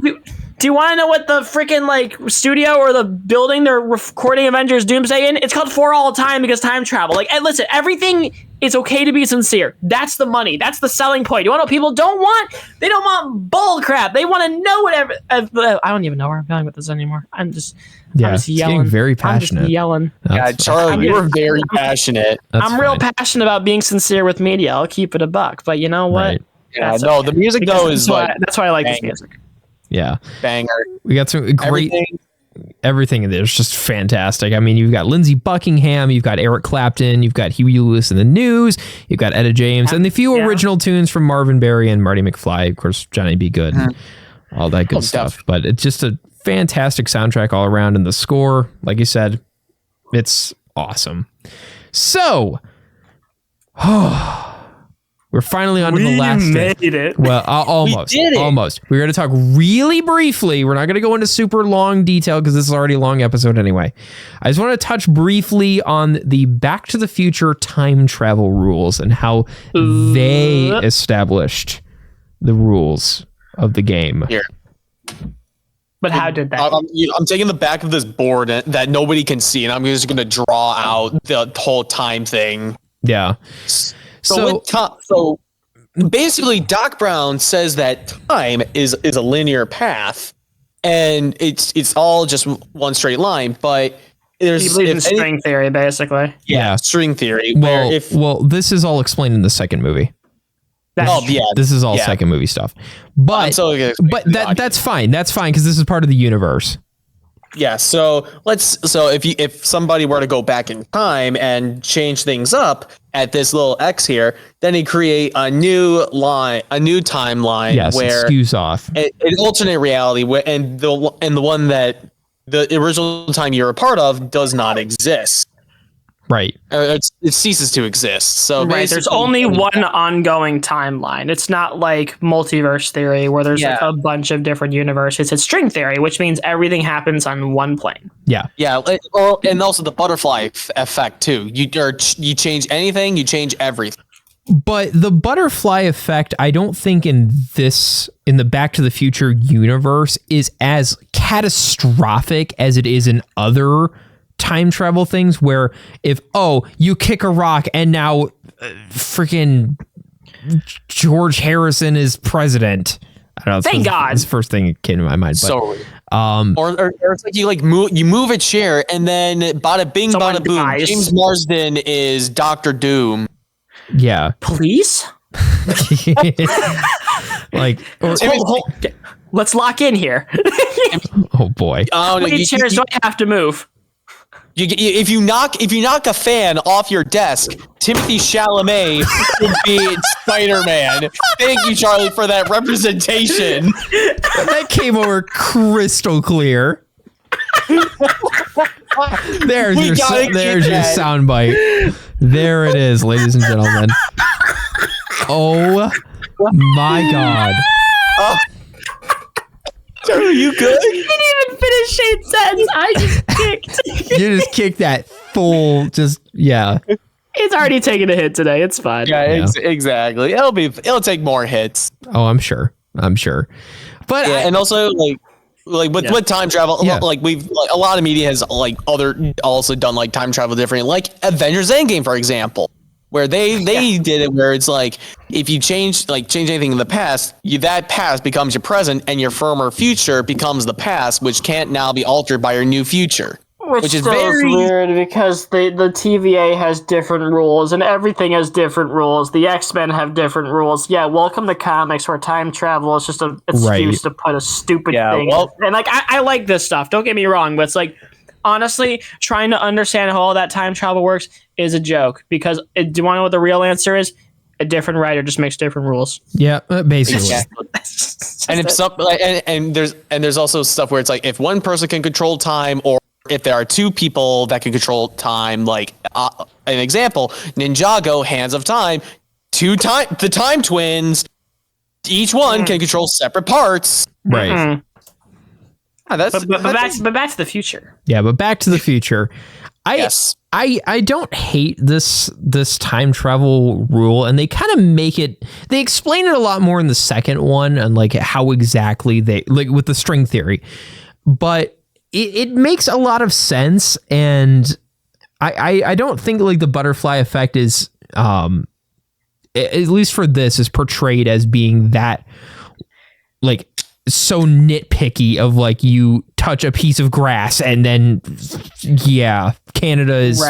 Do you want to know what the freaking like studio or the building they're recording Avengers Doomsday in? It's called For All Time because time travel. Like, and listen, everything is okay to be sincere. That's the money. That's the selling point. You want to know what people don't want? They don't want bull crap. They want to know whatever. I don't even know where I'm going with this anymore. I'm just Yeah, it's yelling. getting very I'm passionate. just yelling. Yeah, That's Charlie, you were very passionate. That's I'm real fine. passionate about being sincere with media. I'll keep it a buck. But you know what? Right. Yeah, That's no, okay. the music Because though is like that's why I like this banger. music. Yeah, banger. we got some great. Everything. Everything in there is just fantastic. I mean, you've got Lindsey Buckingham, you've got Eric Clapton, you've got Huey Lewis in the News, you've got Etta James, and the few Yeah. original tunes from Marvin Berry and Marty McFly, of course, Johnny B. Good, and all that good Oh, stuff. But it's just a fantastic soundtrack all around, and the score, like you said, it's awesome. So, We're finally on to the last made it. Well, almost. We did it. Almost. We're going to talk really briefly. We're not going to go into super long detail because this is already a long episode anyway. I just want to touch briefly on the Back to the Future time travel rules and how they established the rules of the game. Here. But how did that? I'm taking the back of this board that nobody can see, and I'm just going to draw out the whole time thing. Yeah. So basically, Doc Brown says that time is a linear path, and it's all just one straight line. But there's He believes in string theory, basically. Yeah. String theory. Well, this is all explained in the second movie. This is all second movie stuff. But that's fine. That's fine because this is part of the universe. Yeah, so if somebody were to go back in time and change things up at this little X here, then they create a new timeline. Yes, where skews off an alternate reality and the one that the original time you're a part of does not exist. Right. It ceases to exist. So right, there's only one ongoing timeline. It's not like multiverse theory where there's like a bunch of different universes. It's string theory, which means everything happens on one plane. Yeah. Yeah, and also the butterfly effect too. You change anything, you change everything. But the butterfly effect, I don't think in the Back to the Future universe is as catastrophic as it is in other time travel things where if you kick a rock and now freaking George Harrison is president. I don't know. Thank God. It's the first thing that came to my mind. Or it's like you move a chair and then bada bing Someone bada boom. dies. James Marsden is Doctor Doom. Yeah. Police? Let's lock in here. Oh boy. How many chairs do I have to move? If you knock a fan off your desk, Timothy Chalamet would be Spider-Man. Thank you, Charlie, for that representation. That came over crystal clear. There's your soundbite. There it is, ladies and gentlemen. Oh my God. Are you good? You didn't even finish Shane's sentence. I just kicked. You just kicked that full, It's already taken a hit today. It's fine. Yeah. Exactly. It'll take more hits. Oh, I'm sure. But and also with time travel, a lot of media has also done like time travel different, like Avengers Endgame, for example, where they did it where it's like if you change anything in the past, that past becomes your present and your former future becomes the past, which can't now be altered by your new future. Which is very weird because the TVA has different rules and everything has different rules. The X-Men have different rules. Yeah, welcome to comics where time travel is just an excuse to put a stupid thing. And I like this stuff. Don't get me wrong, but it's like honestly, trying to understand how all that time travel works is a joke because do you want to know what the real answer is? A different writer just makes different rules. Yeah, basically. And there's also stuff where it's like if one person can control time, or if there are two people that can control time, like an example, Ninjago, Hands of Time, the time twins, each one can control separate parts. Right. Mm-hmm. But back to the future. Yeah, but Back to the Future. I don't hate this time travel rule, and they kind of they explain it a lot more in the second one and like how exactly they with the string theory. But it makes a lot of sense, and I don't think like the butterfly effect is at least for this is portrayed as being that like so nitpicky of like you touch a piece of grass and then Canada is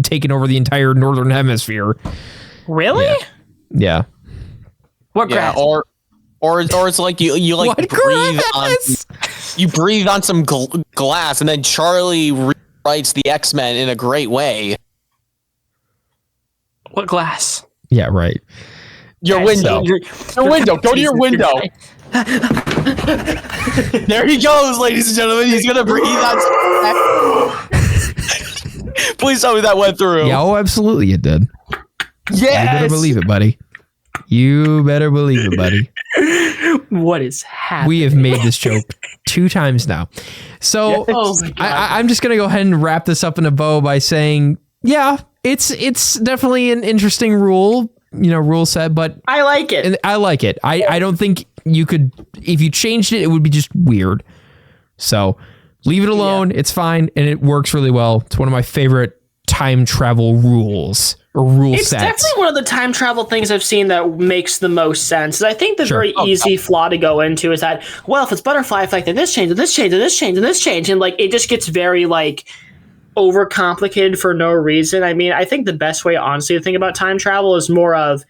taking over the entire northern hemisphere. Really? Yeah. What grass? Or it's like you like breathe on some glass, and then Charlie rewrites the X-Men in a great way. What glass? Yeah, right. Your window. Your window. Go to your window. There he goes, ladies and gentlemen. He's gonna breathe on. Please tell me that went through. Yeah, absolutely, it did. Yes! You better believe it, buddy. You better believe it, buddy. What is happening? We have made this joke 2 times now. So Oh my God. I'm just going to go ahead and wrap this up in a bow by saying, yeah, it's definitely an interesting rule set, but I like it. I like it. I don't think you could, if you changed it, it would be just weird. So leave it alone. Yeah. It's fine. And it works really well. It's one of my favorite time travel rules or rule it's sets. Definitely one of the time travel things I've seen that makes the most sense. I think the very easy flaw to go into is that, well, if it's butterfly effect, then this change, and this change, and this change, and this change, and like it just gets very like overcomplicated for no reason. I mean, I think the best way, honestly, to think about time travel is more of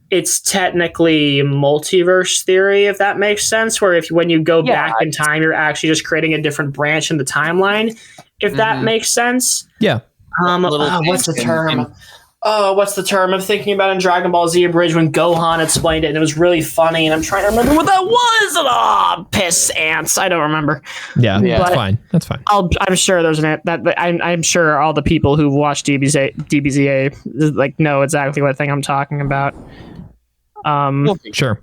it's technically multiverse theory, if that makes sense. Where when you go back in time, you're actually just creating a different branch in the timeline, if that makes sense. Yeah. What's the term? What's the term I'm thinking about in Dragon Ball Z Abridged when Gohan explained it and it was really funny and I'm trying to remember what that was. And piss ants. I don't remember. Yeah, that's fine. That's fine. I'm sure there's I'm sure all the people who watch DBZA like know exactly what thing I'm talking about. Sure.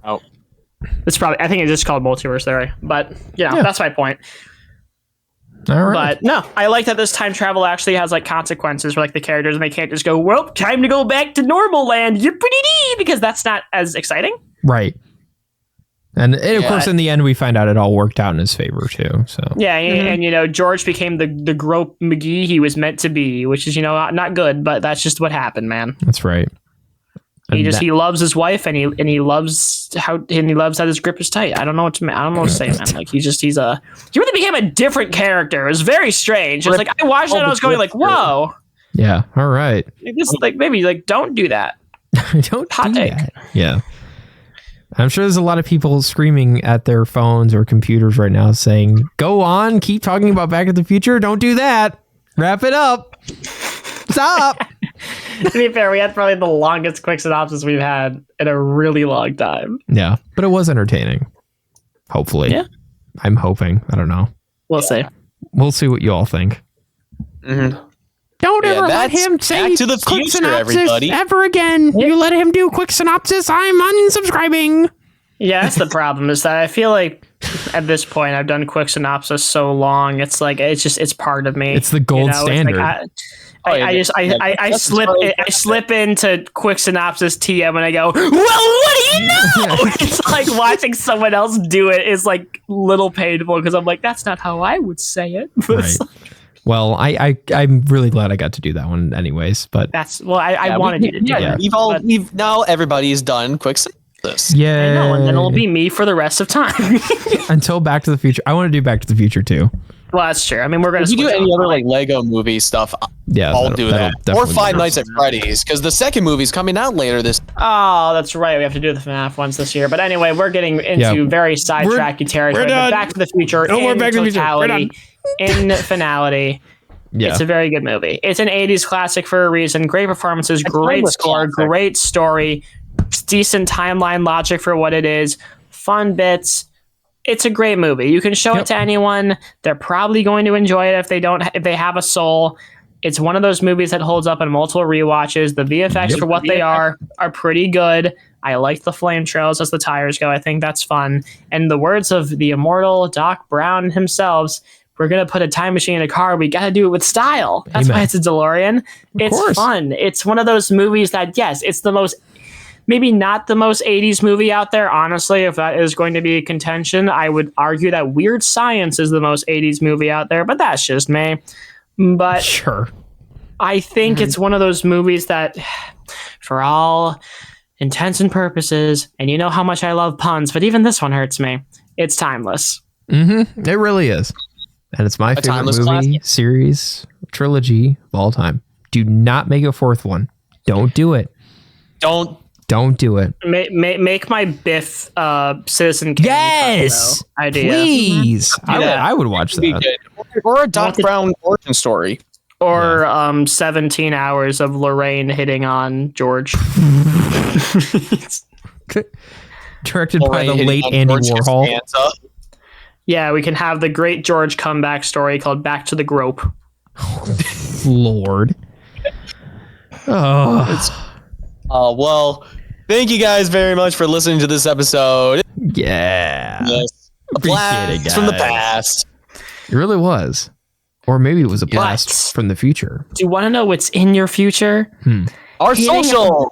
It's probably, I think it's just called multiverse theory, but yeah, that's my point. All right. But no, I like that this time travel actually has like consequences for like the characters and they can't just go, well, time to go back to normal land, yippity-dee, because that's not as exciting. Right. And of course, in the end, we find out it all worked out in his favor too. So and George became the Grope McGee he was meant to be, which is not good, but that's just what happened, man. That's right. He loves his wife and he loves that his grip is tight. I don't know what to say, man. Like he really became a different character. It was very strange. It's like I watched it and I was going like, whoa. Yeah. All right. Maybe don't do that. Don't do that. Yeah. I'm sure there's a lot of people screaming at their phones or computers right now saying, go on, keep talking about Back to the Future. Don't do that. Wrap it up. Stop. To be fair, we had probably the longest quick synopsis we've had in a really long time. Yeah, but it was entertaining. Hopefully. Yeah. I'm hoping. I don't know. We'll see. We'll see what you all think. Mm-hmm. Don't ever let him say Back to the quick Future, synopsis everybody. ever again. Yeah. You let him do quick synopsis, I'm unsubscribing. Yeah, that's the problem, is that I feel like at this point I've done quick synopsis so long, it's like it's part of me. It's the gold standard. I slip into quick synopsis TM and I go, well, what do you know? It's like watching someone else do it is like little painful because I'm like, that's not how I would say it. Right. Well, I'm really glad I got to do that one anyways, but I wanted you to do it. Now everybody's done quick synopsis. Yeah. I know, and then it'll be me for the rest of time. Until Back to the Future. I want to do Back to the Future too. Well, that's true. I mean, we're going to do any other like Lego movie stuff. Yeah, I'll do that. Or Five Nights at Freddy's, because the second movie's coming out later this. Oh, that's right. We have to do the FNAF ones this year. But anyway, we're getting into very sidetracky territory. But Back to the Future in totality, in finality. Yeah. It's a very good movie. It's an 80s classic for a reason. Great performances, great score, great story, decent timeline logic for what it is, fun bits. It's a great movie. You can show it to anyone. They're probably going to enjoy it if they have a soul. It's one of those movies that holds up in multiple rewatches. The VFX for what they are pretty good. I like the flame trails as the tires go. I think that's fun. And the words of the immortal Doc Brown himself, we're going to put a time machine in a car. We got to do it with style. That's why it's a DeLorean. It's fun. It's one of those movies that, yes, it's the most... Maybe not the most 80s movie out there, honestly. If that is going to be a contention, I would argue that Weird Science is the most 80s movie out there, but that's just me. But sure, I think it's one of those movies that, for all intents and purposes, and you know how much I love puns, but even this one hurts me. It's timeless. Mm-hmm. It really is. And it's my favorite movie, series, trilogy of all time. Do not make a fourth one. Don't do it. Don't do it. Make my Biff Citizen Kane. Yes, idea. Please. I would watch that. Or a Doc Brown origin story. Or 17 hours of Lorraine hitting on George. Directed by the late Andy Warhol. Yeah, we can have the great George comeback story called Back to the Grope. Lord. Oh. Well, thank you guys very much for listening to this episode. Yeah. Yes. A blast from the past. It really was. Or maybe it was a blast But- from the future. Do you want to know what's in your future? Our Hitting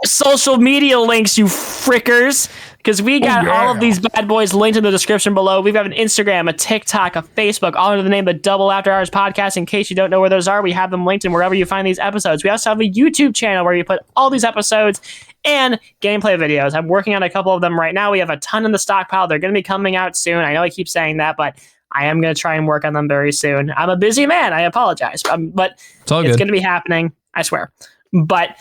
social media links, you frickers, because we got all of these bad boys linked in the description below. We've got an Instagram, a TikTok, a Facebook, all under the name of Double After Hours Podcast. In case you don't know where those are, we have them linked in wherever you find these episodes. We also have a YouTube channel where you put all these episodes and gameplay videos. I'm working on a couple of them right now. We have a ton in the stockpile. They're going to be coming out soon. I know I keep saying that, but I am going to try and work on them very soon. I'm a busy man. I apologize, but it's going to be happening. I swear. But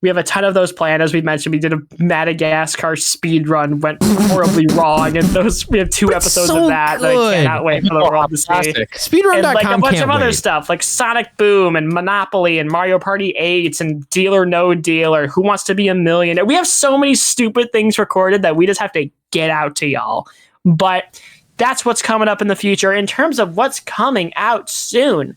we have a ton of those planned. As we mentioned, we did a Madagascar speed run, went horribly wrong, and we have 2 episodes of that that I cannot wait for the world to see. Speedrun.com And like a bunch of other wait. stuff, like Sonic Boom and Monopoly and Mario Party 8 and Deal or No Deal or Who Wants to Be a Millionaire. We have so many stupid things recorded that we just have to get out to y'all. But that's what's coming up in the future. In terms of what's coming out soon,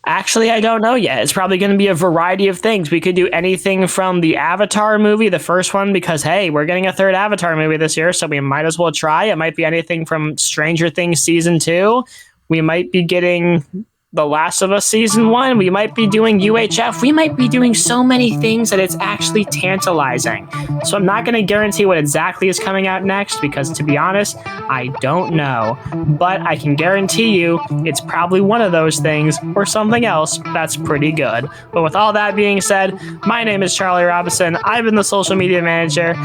actually, I don't know yet. It's probably going to be a variety of things. We could do anything from the Avatar movie, the first one, because, hey, we're getting a 3rd Avatar movie this year, so we might as well try. It might be anything from Stranger Things Season 2. We might be getting The Last of Us Season 1. We might be doing UHF. We might be doing so many things that it's actually tantalizing. So I'm not going to guarantee what exactly is coming out next because, to be honest, I don't know. But I can guarantee you it's probably one of those things or something else that's pretty good. But with all that being said, my name is Charlie Robison. I've been the social media manager.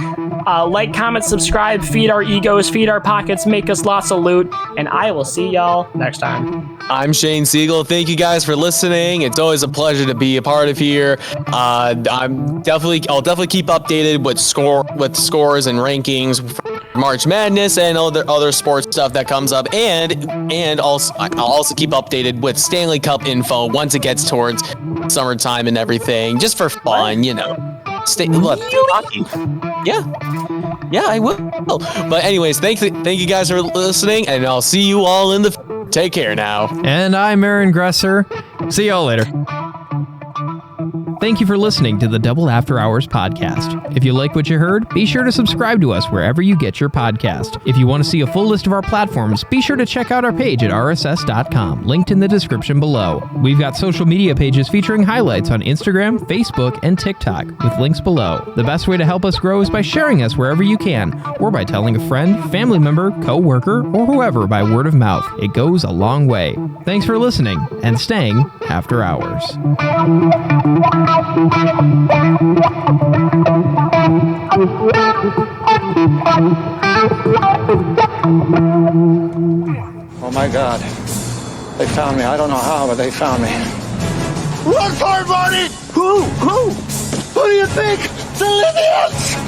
Like, comment, subscribe, feed our egos, feed our pockets, make us lots of loot, and I will see y'all next time. I'm Shane Sygiel. Thank you guys for listening. It's always a pleasure to be a part of here. I'll definitely keep updated with scores and rankings for March Madness and other sports stuff that comes up, and also I'll also keep updated with Stanley Cup info once it gets towards summertime and everything, just for fun, you know. Hockey. Yeah, I will. But anyways, thank you guys for listening, and I'll see you all in the. Take care now. And I'm Aaron Gresser. See y'all later. Thank you for listening to the Double After Hours podcast. If you like what you heard, be sure to subscribe to us wherever you get your podcast. If you want to see a full list of our platforms, be sure to check out our page at rss.com, linked in the description below. We've got social media pages featuring highlights on Instagram, Facebook, and TikTok, with links below. The best way to help us grow is by sharing us wherever you can, or by telling a friend, family member, co-worker, or whoever by word of mouth. It goes a long way. Thanks for listening and staying after hours. Oh my God. They found me. I don't know how, but they found me. Run for it, Marty! Who? Who do you think? The Libyans!